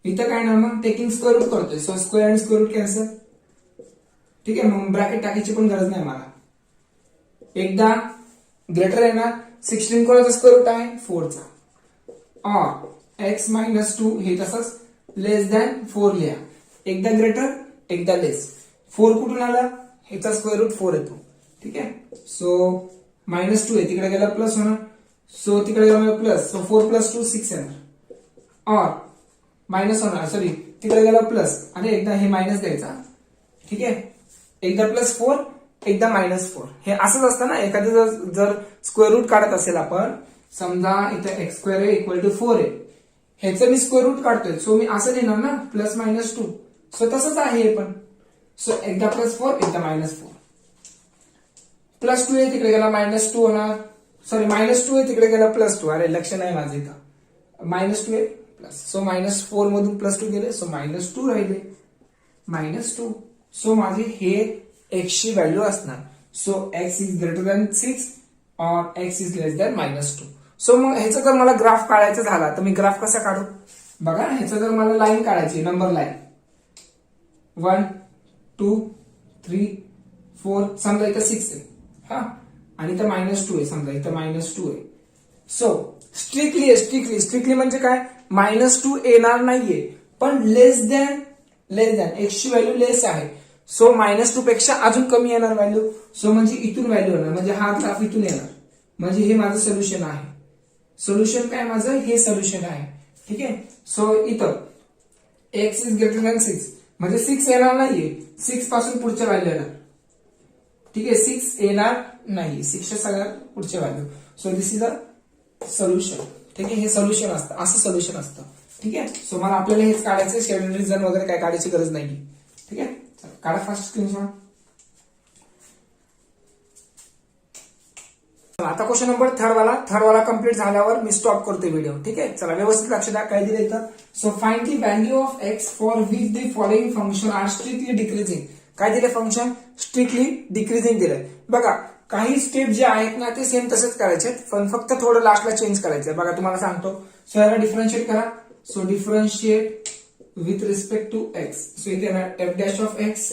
इथं काय ना, मग टेकिंग स्क्वेअर रूट करतोय. सो स्क्वेअर आणि स्क्वेअर रूट कॅन्सल. ठीक आहे. मग ब्रॅकेट टाकायची पण गरज नाही मला. एकदा ग्रेटर येणार, 16 कोणाचा स्क्वेअर रूट आहे, 4 चा. और एक्स मायनस 2 हे तसंच लेस दॅन 4 लिहा. एकदा ग्रेटर एकदा लेस. 4 कुठून आला, ह्याचा स्क्वेअर रूट 4 येतो. ठीक आहे. सो मायनस 2 आहे, तिकडे गेला प्लस होणार. सो तिकडे गेला प्लस. सो 4 प्लस 2 6 येणार. और मायनस होणार, सॉरी तिकडे गेला प्लस, आणि एकदा हे मायनस द्यायचा. ठीक आहे. एकदा प्लस 4 एकदा मायनस 4. हे असंच असतं ना, एखादं जर स्क्वेअर रूट काढत असेल आपण, समजा इथे एक्स स्क्वेअर आहे इक्वल टू 4 आहे, ह्याचं मी स्क्वेअर रूट काढतोय. सो मी असं लिहिणार ना, प्लस मायनस 2. सो तसंच आहे हे पण. सो एकदा प्लस 4 एकदा मायनस 4. प्लस 2 आहे तिकडे गेला मायनस 2 होणार. सॉरी मायनस 2 आहे तिकडे गेला प्लस 2. अरे लक्ष नाही माझं इथं. मायनस 2 आहे प्लस. सो मायनस 4 मधून प्लस 2 गेले. सो मायनस 2 राहिले. मायनस 2. सो माझे हे एक्स ची व्हॅल्यू असणार. So x is greater than 6 और x is less than minus 2. So मग ह्याचा जर मला ग्राफ काढायचा झाला तर मी ग्राफ कसा काढू बघा. ह्याचा जर मला लाईन काढायची, नंबर लाईन 1 2 3 4, समजा इथं 6 आहे हा, आणि इथं मायनस 2 आहे, समजा इथं मायनस 2 आहे. सो स्ट्रिक्टली म्हणजे काय, मायनस 2 येणार नाहीये, पण लेस दॅन एक्स ची व्हॅल्यू लेस आहे. सो मायनस 2 पेक्षा अजून कमी येणार व्हॅल्यू. सो म्हणजे इथून व्हॅल्यू येणार, म्हणजे हा ग्राफ इथून येणार. म्हणजे हे माझं सोल्युशन आहे. सोल्युशन काय माझं, हे सोल्युशन आहे. ठीक आहे. सो इथं एक्स इज ग्रेटर दॅन 6 म्हणजे 6 येणार नाहीये, 6 पासून पुढच्या व्हॅल्यू येणार. ठीक आहे, 6 येणार नाही, 6च्या सगळ्यात पुढच्या value. So this is a solution. ठीक आहे, हे सोल्युशन असतं, असं सोल्युशन असतं. ठीक आहे. सो मला आपल्याला हेच काढायचं, शेड्यूल रिझन वगैरे काय काढायची गरज नाही. ठीक आहे, काढा फास्ट स्क्रीनशॉट. आता क्वेश्चन नंबर थर्ड वाला कंप्लीट झाल्यावर मी स्टॉप करतो व्हिडिओ. ठीक आहे, चला व्यवस्थित लक्ष द्या काय दिलं इथं. So find the value of X for which the following function are strictly decreasing. काय दिले फंक्शन? स्ट्रिक्टली डिक्रीजिंग दिलंय. बघा काही स्टेप जे आहेत ना ते सेम तसेच करायचे, पण फक्त थोडं लास्टला चेंज करायचं. बघा तुम्हाला सांगतो. सो याला डिफरन्शिएट करा. So differentiate with respect to X. So इथे F dash of X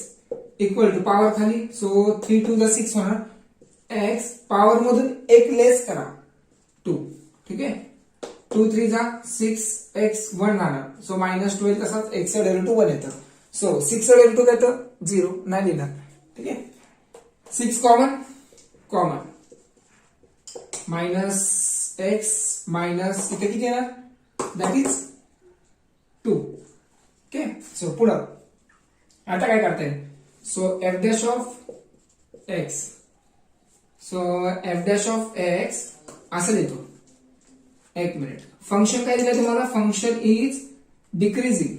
equal to power खाली. सो 3 to the 6 होणार. एक्स पॉवर मधून एक लेस करा 2. ठीक आहे, 2 3 जा 6 एक्स 1 राहणार. सो -12 तसाच एक्स डेरिव्हेटिव्ह 1 येतं. सो 6 डेरिव्हेटिव्ह काय येतं 0 नाही लिहिणार. ठीक आहे, 6 कॉमन मायनस एक्स मायनस इथे किती येणार दॅट इज 2. ओके, सो पुढं आता काय करता येईल. So F dash of X. So F dash of x असं लिहितो. एक मिनिट, फंक्शन काय दिलं तुम्हाला? Function is decreasing.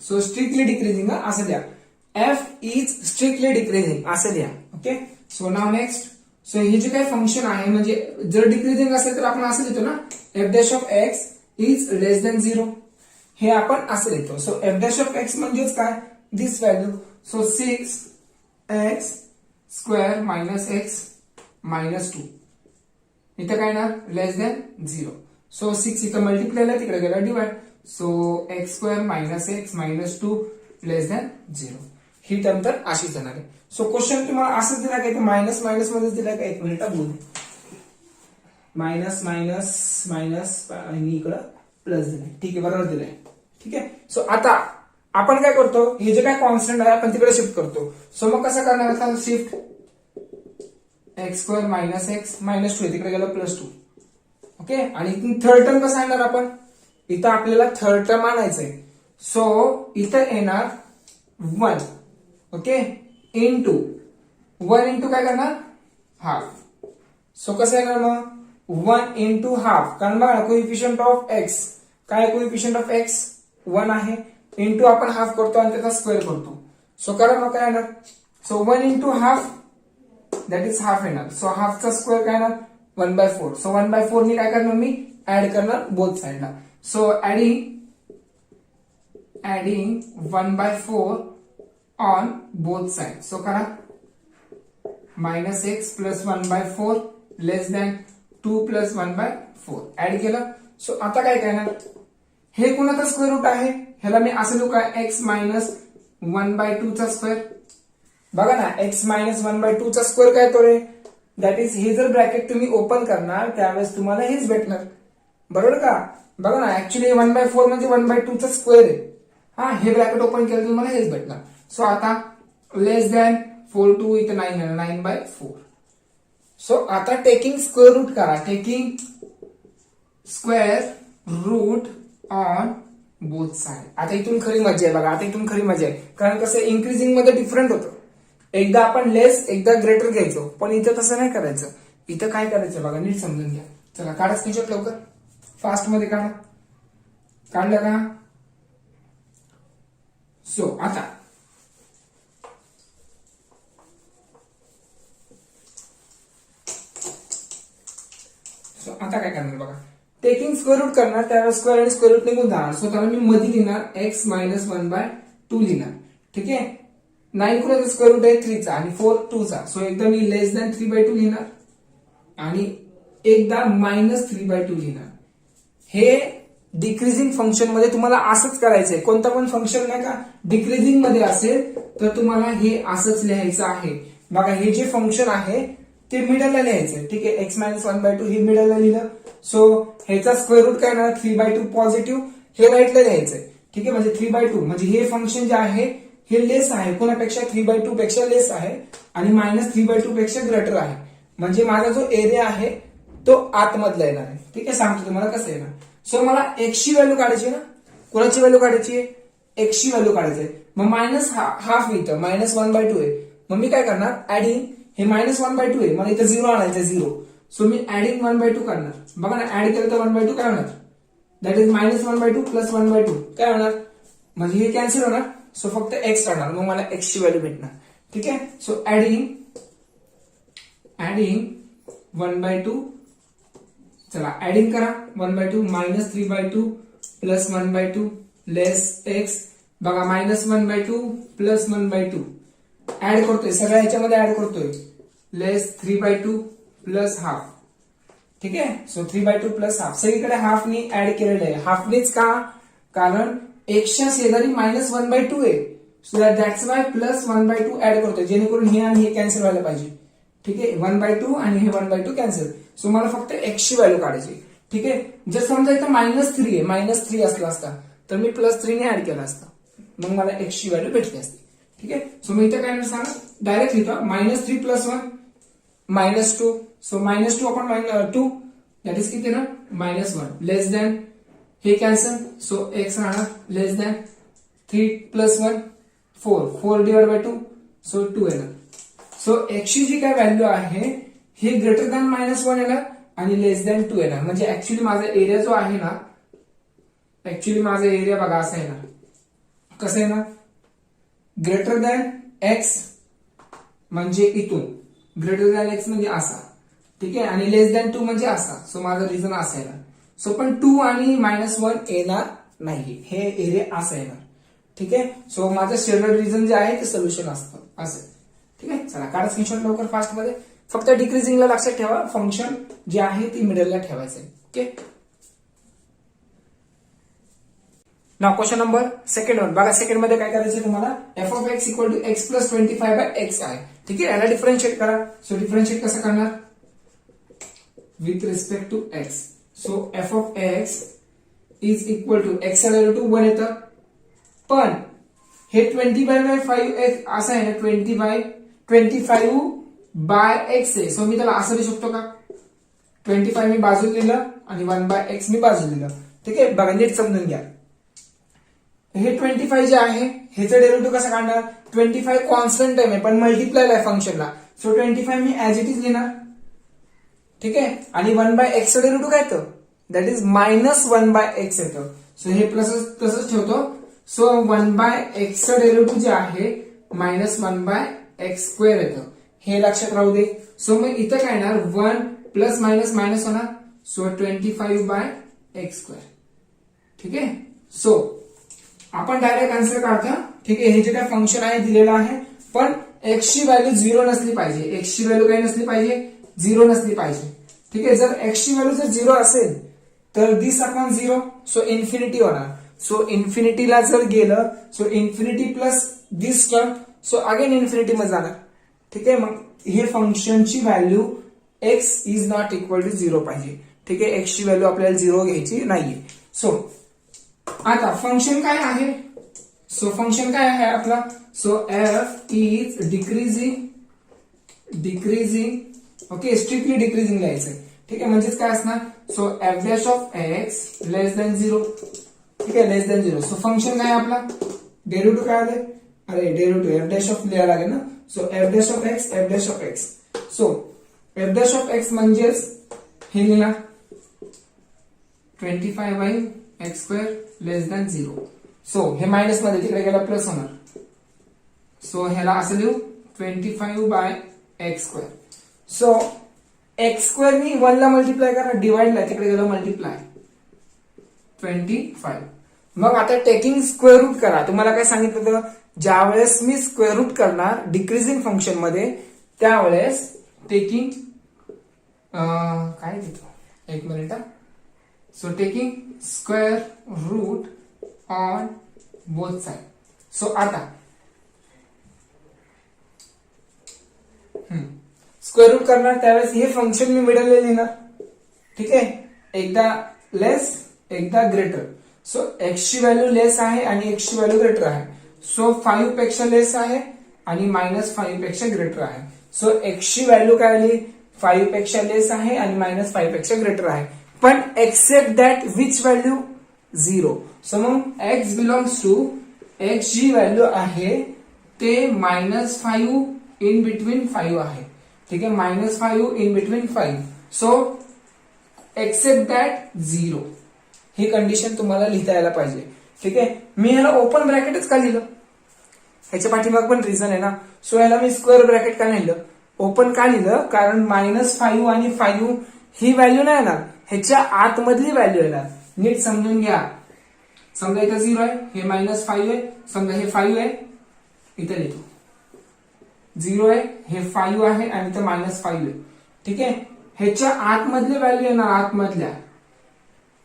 So strictly decreasing असं द्या. एफ इज स्ट्रिक्टली डिक्रीजिंग असं द्या. ओके, सो नाव नेक्स्ट. सो हे जे काही फंक्शन आहे म्हणजे जर डिक्रीजिंग असेल तर आपण असं लिहितो ना, F dash of X is less than 0. हे आपण असं लिहितो. So F dash of X म्हणजेच काय? This value. So 6 X square minus X minus 2 इथं काय येणार? लेस दॅन 0. सो 6 इथं मल्टिप्लायला तिकडे गेला divide. So X square minus X minus 2 less than 0. ही टर्म तर अशीच येणार आहे. सो क्वेश्चन तुम्हाला असंच दिला काय? मायनस मायनस मध्येच दिला का? एक मिनिट बोलू. मायनस मायनस मायनस आणि इकडं प्लस दिलाय. ठीक आहे, बरोबर दिलाय. ठीक आहे, सो आता आपण काय करतो, हे जे काय कॉन्स्टंट आहे आपण तिकडे शिफ्ट करतो. सो मग कसं करणार? आता shift x square minus X minus 2 तिकडे गेलं प्लस 2. ओके, आणि इथून थर्ड टर्म कसं आणणार आपण? इथं आपल्याला थर्ड टर्म आणायचंय. सो इथं येणार 1. ओके, इंटू 1 इंटू काय करणार? हाफ. सो कसं येणार मग? 1 इंटू हाफ. कारण बघा कोइफिशियंट ऑफ एक्स काय? कोइफिशियंट ऑफ एक्स 1 आहे. इंटू आपण हाफ करतो आणि त्याचा स्क्वेअर करतो. सो करा मग काय येणार? So 1 into half that is half येणार. सो हाफचा स्क्वेअर काय येणार? 1/4. सो 1/4 ने काय करणार मी? ऍड करणार बोथ साइडला. So adding 1/4 on both side. So करा मायनस एक्स प्लस 1/4 लेस दॅन 2 प्लस 1/4 ऍड केलं. सो आता काय करणार? हे कोणाचा स्क्वेअर रूट आहे? ह्याला मी असं लिहू काय? एक्स मायनस 1/2 चा स्क्वेअर. बघा ना, एक्स मायनस 1/2 चा स्क्वेअर काय तो रे? दॅट इज हे जर ब्रॅकेट तुम्ही ओपन करणार त्यावेळेस तुम्हाला हेच भेटणार. बरोबर का? बघा ना, ऍक्च्युली 1/4 म्हणजे 1/2 चा स्क्वेअर आहे. हा, हे ब्रॅकेट ओपन केलं तर तुम्हाला हेच भेटणार. सो आता लेस दॅन 4 2 इथं 9 येणार 9/4. सो आता टेकिंग स्क्वेअर रूट करा. Taking square root on both side. आता इथून खरी मजा आहे बघा. आता इथून खरी मजा आहे, कारण कसं इंक्रीजिंग मध्ये डिफरंट होतं. एकदा आपण लेस एकदा ग्रेटर घ्यायचो, पण इथं तसं नाही करायचं. इथं काय करायचं बघा, नीट समजून घ्या. चला काढा स्क्रीनशॉट लवकर, फास्ट मध्ये काढा. काढलं का? सो आता काय करणार बघा. टेकिंग स्क्वेअर रूट करणार त्यावेळेस स्क्वेअर आणि स्क्वेअर रूट निघून जाणार. सो त्याला मी मध्ये लिहिणार एक्स मायनस 1/2 लिहिणार. ठीक आहे, 9 कुणाचा स्क्वेअर रूट आहे 3 चा आणि 4 2 चा. सो एकदा मी लेस दॅन 3/2 लिहिणार आणि एकदा मायनस 3/2 लिहिणार. हे डिक्रीजिंग फंक्शन मध्ये तुम्हाला असंच करायचंय. कोणतं पण फंक्शन नाही का डिक्रीजिंग मध्ये असेल तर तुम्हाला हे असंच लिहायचं आहे. बघा हे जे फंक्शन आहे ते मिडलला लिहायचंय. ठीक आहे, एक्स मायनस 1/2 हे मिडलला लिहिलं. सो ह्याचा स्क्वेअर रूट काय येणार? 3/2 पॉझिटिव्ह हे राईटला लिहायचंय. ठीक आहे, म्हणजे 3/2 म्हणजे हे फंक्शन जे आहे हे लेस आहे. कोणापेक्षा? 3/2 पेक्षा लेस आहे आणि -3/2 पेक्षा ग्रेटर आहे. म्हणजे माझा जो एरिया आहे तो आतमधला येणार आहे. ठीक आहे, सांगतो तुम्हाला कसं येणार. सो मला एक्सची व्हॅल्यू काढायची ना, कोणाची व्हॅल्यू काढायची आहे, एक्सची व्हॅल्यू काढायची आहे. मग मायनस हाफ इथं -1/2 आहे. मग मी काय करणार, ऍडिंग हे -1/2 आहे, मला इथं 0 आणायचं, 0. सो मी ऍडिंग 1/2 करणार. बघा ना, ऍड केलं तर 1/2 काय होणार, दॅट इज -1/2 प्लस 1/2 काय होणार, म्हणजे हे कॅन्सल होणार. सो फक्त एक्स राहणार, मग मला एक्स ची व्हॅल्यू भेटणार. ठीक आहे, सो ऍडिंग 1/2, चला ऍडिंग करा 1/2 -3/2 प्लस 1/2 लेस एक्स. बघा -1/2 प्लस 1/2 ऍड करतोय, सगळ्या ह्याच्यामध्ये ऍड करतोय, लेस 3/2 प्लस हाफ. ठीक आहे, सो 3/2 प्लस हाफ, सगळीकडे हाफनी ऍड केलेलं आहे. हाफनीच का, कारण एक्सच्या शेजारी -1/2 आहे. So that's Y plus 1/2 add करतोय, जेणेकरून हे आणि हे कॅन्सल व्हायला पाहिजे. ठीक आहे, 1/2 आणि हे 1/2 कॅन्सल. सो मला फक्त एक्स ची व्हॅल्यू काढायची. ठीक आहे, जर समजा इथं -3 आहे, -3 असला असता तर मी +3 ने ऍड केला असता, मग मला एक्स ची व्हॅल्यू भेटली असती. ठीक आहे, सो मी इथं काय सांगा, डायरेक्ट लिहितो -3 + 1 -2. सो -2 अपॉन 2 दॅट इज किती ना -1 लेस दॅन हे कॅन्सल. सो एक्स राहणार लेस दॅन 3 + 1 4/2 सो 2 येणार. सो एक्सची जी काय व्हॅल्यू आहे हे ग्रेटर दॅन -1 येणार आणि लेस दॅन 2 येणार. म्हणजे ऍक्च्युली माझा एरिया जो आहे ना, ऍक्च्युली माझा एरिया बघा असा येणार, कसं येणार, ग्रेटर दॅन एक्स म्हणजे इथून, ग्रेटर दॅन एक्स म्हणजे असा. ठीक आहे, आणि लेस दॅन 2 म्हणजे असा. सो माझा रिझन असा येणार. सो पण 2 आणि -1 येणार नाही, हे एरिया असा येणार. ठीक आहे, सो माझं स्टँडर्ड रिझन जे आहे ते सोल्युशन असतं असं. ठीक आहे, चला काढा स्क्रीनशॉट लवकर फास्ट मध्ये. फक्त डिक्रीजिंगला लक्षात ठेवा, फंक्शन जे आहे ती मिडलला ठेवायचं आहे. ओके, नाव क्वेश्चन नंबर सेकंड वन बघा. सेकंड मध्ये काय करायचं तुम्हाला, f(x) = x + 25/x आहे. ठीक आहे, याला डिफरन्शिएट करा. सो डिफरन्शिएट कसं करणार, with respect to x. So f(x) = x चा डेरिव्हेटिव्ह 1 येतं, पण हे 20/5 असं आहे ना, 25/x आहे. सो मी त्याला असं लिहू शकतो का, 25 मी बाजूला लिहिलं आणि 1/x मी बाजूला लिहिलं. ठीक आहे, बघा नीट समजून घ्या. हे 25 जे आहे ह्याचं डेरिव्हेटिव्ह कसं काढणार, 25 कॉन्स्टंट टाइम आहे पण मल्टिप्लाय आहे फंक्शनला. So 25 me as it is लिहिणार. ठीक आहे, आणि 1/x चं डेरिव्हेटिव्ह काय येतं, दॅट इज -1/x येतं. सो हे प्लस तसंच ठेवतो. सो 1/x चं डेरिव्हेटिव्ह जे आहे -1/x² येतं, हे लक्षात राहू दे. सो मग इथं काय येणार, 1 प्लस मायनस मायनस होणार. So 25/x². ठीक आहे, सो आपण डायरेक्ट आन्सर काढतो. ठीक आहे, हे जे काय फंक्शन आहे दिलेलं आहे, पण x ची व्हॅल्यू 0 नसली पाहिजे. x ची व्हॅल्यू काय नसली पाहिजे, 0 नसली पाहिजे. ठीक आहे, जर x ची व्हॅल्यू जर 0 असेल तर दिस अपॉन 0, सो इन्फिनिटी होणार. सो इन्फिनिटीला जर गेलं, सो इन्फिनिटी प्लस दिस टर्म, सो अगेन इन्फिनिटी मध्ये जाणार. ठीक आहे, मग हे फंक्शनची व्हॅल्यू x ≠ 0 पाहिजे. ठीक आहे, x ची व्हॅल्यू आपल्याला 0 घ्यायची नाहीये. सो आता फंक्शन काय आहे, सो फंक्शन काय आहे आपला, so f is decreasing. Okay, strictly decreasing लिहायचंय. ठीक आहे, म्हणजेच काय असणार, सो f'(x) लेस दॅन 0. ठीक आहे, लेस दॅन 0. सो फंक्शन काय आपला, डेरिव्हेटिव्ह काय आले, अरे डेरिव्हेटिव्ह f' लिहायला लागेल ना. So f'(x). सो f'(x) म्हणजेच हे लिहिणार 25/x² लेस दॅन 0. सो हे मायनस मध्ये तिकडे गेला प्लस होणार. सो ह्याला असं लिहू 25/x². सो x² मी 1 ला मल्टिप्लाय करा, डिवाइडला तिकडे गेलो मल्टिप्लाय 25. मग आता टेकिंग स्क्वेअर रूट करा. तुम्हाला काय सांगितलं होतं, ज्या वेळेस मी स्क्वेअर रूट करणार डिक्रीजिंग फंक्शन मध्ये, त्यावेळेस टेकिंग काय देतो, एक minute. So taking square root on both side. So आता स्क्वेअर रूट करणार, त्यावेळेस हे फंक्शन मी मिडलला लिहिणार. ठीक आहे, एकदा लेस एकदा ग्रेटर. सो x ची व्हॅल्यू लेस आहे आणि x ची व्हॅल्यू ग्रेटर आहे. सो 5 पेक्षा लेस आहे आणि -5 पेक्षा ग्रेटर आहे. सो x ची व्हॅल्यू काय आली, 5 पेक्षा लेस आहे आणि -5 पेक्षा ग्रेटर आहे. पण except that which value 0. So मग x बिलॉंग्स टू x जी व्हॅल्यू आहे ते -5 इन बिटवीन 5 आहे. ठीक आहे, -5 in between 5. So except that 0 ही कंडिशन तुम्हाला लिहिता यायला पाहिजे. ठीक आहे, मी ह्याला ओपन ब्रॅकेटच का लिहिलं, ह्याच्या पाठीमाग पण रिझन आहे ना. सो ह्याला मी स्क्वेअर ब्रॅकेट का नाही लिहिलं, ओपन का लिहिलं, कारण -5 आणि 5 ही व्हॅल्यू नाही येणार, ह्याच्या आतमधली व्हॅल्यू येणार. नीट समजून घ्या. समजा इथं 0 आहे, हे -5 आहे, समजा हे 5 आहे, इथं लिहितो 0 आहे, हे 5 आहे आणि इथं -5 आहे. ठीक आहे, ह्याच्या आतमधली व्हॅल्यू येणार आतमधल्या,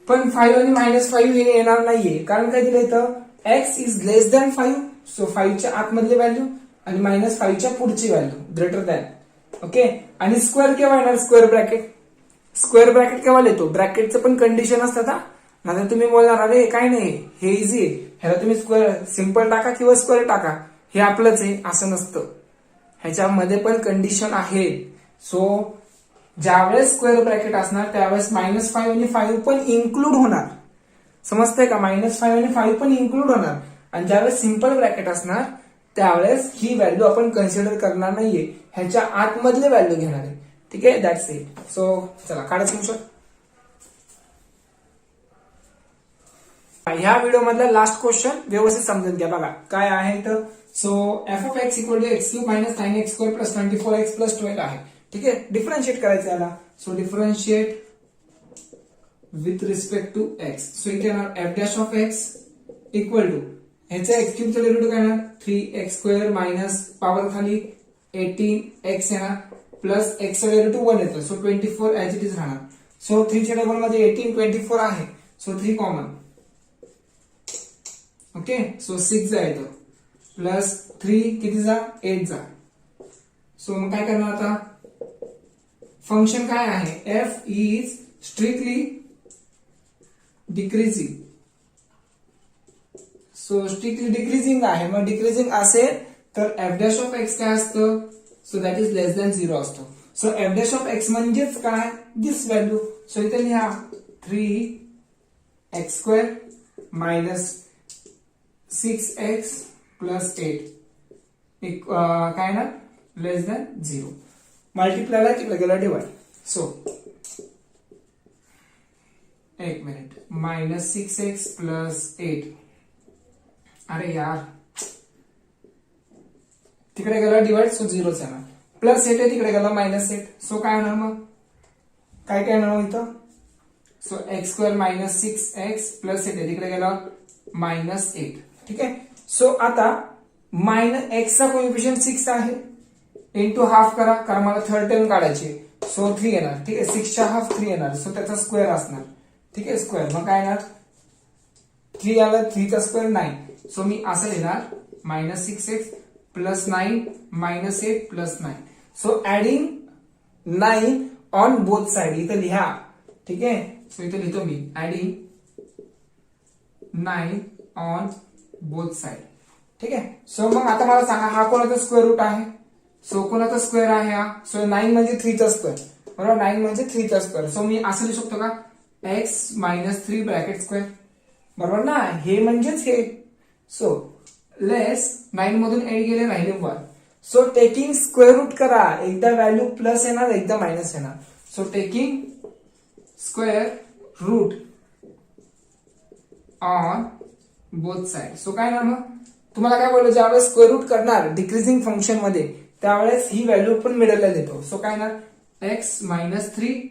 पण 5 आणि -5 हे येणार नाहीये. कारण काय दिलं इथं, x is less than 5. So 5 च्या आतमधली व्हॅल्यू आणि -5 च्या पुढची व्हॅल्यू ग्रेटर दॅन. ओके, आणि स्क्वेअर केव्हा येणार, स्क्वेअर ब्रॅकेट केव्हा लिहितो, ब्रॅकेटचं पण कंडिशन असतात हा. नंतर तुम्ही बोलणार अरे काय नाही हे इझी आहे, ह्याला तुम्ही स्क्वेअर सिंपल टाका किंवा स्क्वेअर टाका, हे आपलंच आहे असं नसतं, ह्याच्यामध्ये पण कंडिशन आहे. सो ज्यावेळेस स्क्वेअर ब्रॅकेट असणार त्यावेळेस -5 आणि 5 पण इन्क्लूड होणार. समजतंय का, -5 आणि 5 पण इन्क्लूड होणार. आणि ज्यावेळेस सिंपल ब्रॅकेट असणार त्यावेळेस ही व्हॅल्यू आपण कन्सिडर करणार नाहीये, ह्याच्या आतमधले व्हॅल्यू घेणार आहे. ठीक आहे, दॅट्स इट. सो चला काढा स्क्रीनशॉट. ह्या व्हिडिओ मधला लास्ट क्वेश्चन व्यवस्थित समजून घ्या. बघा काय आहे तर, so f of x equal to x³ minus 9x² plus 24x plus 12 आहे. ठीक आहे, डिफरन्शिएट करायचं याला. So differentiate with respect to x. So इथे येणार f dash of x equal to ह्याचा x³ चा डेरिव्हेटिव्ह काय येणार 3x² मायनस पॉवर खाली 18x येणार प्लस x चा डेरिव्हेटिव्ह 1 येतो. सो 24 ऍज इट इज राहणार. सो 3 च्या टेबल मध्ये 18 24 आहे, सो 3 कॉमन. ओके, सो 6 जा येतो प्लस 3 किती जा 8 जा. सो मग काय करणार आता, फंक्शन काय आहे, f is strictly decreasing. So strictly decreasing आहे, मग डिक्रीजिंग असेल तर f डॅश ऑफ x काय असतं, so that is less than 0 असतो. So f dash of x म्हणजेच काय, दिस व्हॅल्यू. सो इथे लिहा 3x² मायनस 6x प्लस 8 काय ना लेस दॅन 0. मल्टिप्लायला तिकडे गेला डिवाइड. सो एक मिनिट, मायनस 6x प्लस 8, अरे यार तिकडे गेला डिवाइड, सो 0 येणार. प्लस 8 आहे तिकडे गेला -8. सो काय होणार मग, काय येणार मग इथं, so x² minus 6x plus 8 आहे तिकडे गेला -8. ठीक आहे, सो आता x चा कोएफिशियंट 6 आहे, इंटू हाफ करा, कारण मला थर्ड टर्म काढायची. सो 3 येणार. ठीक आहे, 6 च्या हाफ 3 येणार, सो त्याचा स्क्वेअर असणार. ठीक आहे, स्क्वेअर मग काय येणार 3 आलं, 3 चा स्क्वेअर 9. सो मी असं लिहिणार -6x plus 9 -8 plus 9. So adding 9 on both side इथं लिहा. ठीक आहे, सो इथं लिहितो मी ऍडिंग 9 ऑन बोथ साइड. ठीक आहे, सो मग आता मला सांगा हा कोणाचा स्क्वेअर रूट आहे, सो कोणाचा स्क्वेअर आहे हा, सो 9 म्हणजे 3 चा स्क्वेअर, बरोबर, 9 म्हणजे 3 चा स्क्वेअर. सो मी असं लिहू शकतो का x मायनस 3 ब्रॅकेट स्क्वेअर, बरोबर ना, हे म्हणजेच हे. सो लेस 9 मधून 8 गेले राहिले 1. सो टेकिंग स्क्वेअर रूट करा, एकदा व्हॅल्यू प्लस येणार एकदा मायनस येणार. So taking square root on both side. So काय ना मग तुम्हाला काय बोललो, ज्यावेळेस स्क्वेअर रूट करणार डिक्रीजिंग फंक्शन मध्ये त्यावेळेस ही व्हॅल्यू पण मिडलला देतो. सो काय ना x minus 3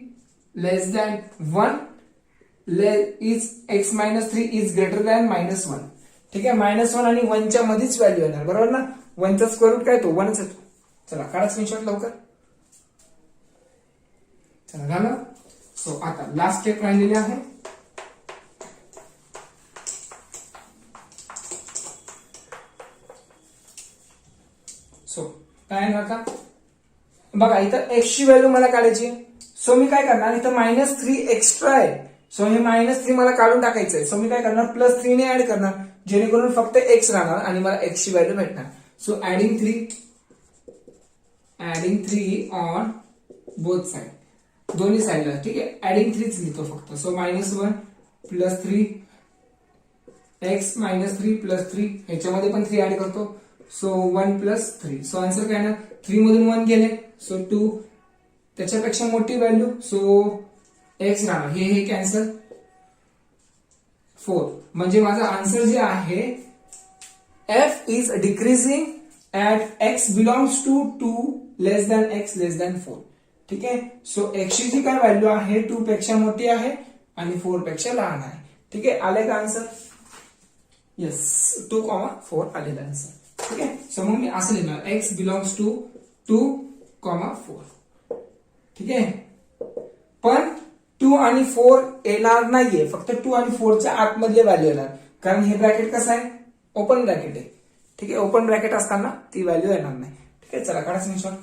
less than 1 is x minus 3 is greater than -1. ठीक आहे, -1 आणि 1 च्या मध्येच व्हॅल्यू येणार, बरोबर ना. 1 चा स्क्वेअर रूट काय तो 1च येतो. चला काढा स्क्रीनशॉट लवकर. चला झालं. सो आता लास्ट स्टेप राहिलेली आहे. सो काय येणार का, बघा इथं x ची व्हॅल्यू मला काढायची. सो मी काय करणार, इथं -3 एक्स्ट्रा आहे, सो हे -3 मला काढून टाकायचंय. सो मी काय करणार, +3 ने ऍड करणार, जेणेकरून फक्त x राहणार आणि मला x ची व्हॅल्यू भेटणार. So adding 3 on both side, दोन्ही साईडला. ठीक आहे, ऍडिंग 3 लिहितो फक्त. सो -1 प्लस 3 एक्स -3 प्लस 3, ह्याच्यामध्ये पण 3 ऍड करतो. So 1 plus 3. सो आन्सर काय ना, 3 मधून 1 गेले सो 2, त्याच्यापेक्षा मोठी व्हॅल्यू सो एक्स राहणार, हे कॅन्सल, 4. म्हणजे माझा आन्सर जे आहे F is decreasing at X belongs to 2 less than X less than 4. ठीक आहे, सो एक्सची जी काय व्हॅल्यू आहे 2 पेक्षा मोठी आहे आणि 4 पेक्षा लहान आहे. ठीक आहे, आले का आन्सर? येस, 2,4 आलेला आन्सर. ठीक आहे, सो मग मी असं लिहिणार एक्स बिलॉंग्स टू 2,4. ठीक आहे, पण 2 आणि 4 येणार नाहीये, फक्त 2 आणि 4च्या आतमधले व्हॅल्यू येणार, कारण हे ब्रॅकेट कसं आहे, ओपन ब्रॅकेट आहे. ठीक आहे, ओपन ब्रॅकेट असताना ती व्हॅल्यू येणार नाही. ठीक आहे, चला काढा स्क्रीनशॉट.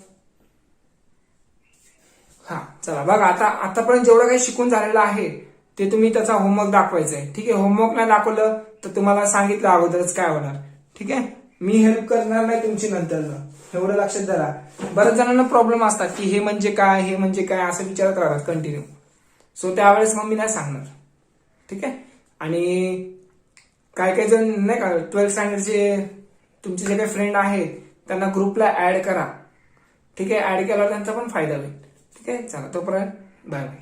हा चला बघा, आतापर्यंत जेवढं काही शिकून झालेलं आहे ते तुम्ही त्याचा होमवर्क दाखवायचा आहे. ठीक आहे, होमवर्क नाही दाखवलं तर तुम्हाला सांगितलं अगोदरच काय होणार. ठीक आहे, मी हेल्प करणार नाही तुमची नंतर, एवढं लक्षात धरा. बऱ्याच जणांना प्रॉब्लेम असतात की हे म्हणजे काय, हे म्हणजे काय असं विचारत राहतात कंटिन्यू. सो त्यावेळेस मग मी नाही सांगणार. ठीक आहे, आणि काही जण नाही का 12th स्टँडर्डचे तुमचे जे काही फ्रेंड आहेत त्यांना ग्रुपला ऍड करा. ठीक आहे, ऍड केल्यावर त्यांचा पण फायदा होईल. ठीक आहे, चला तोपर्यंत बाय बाय.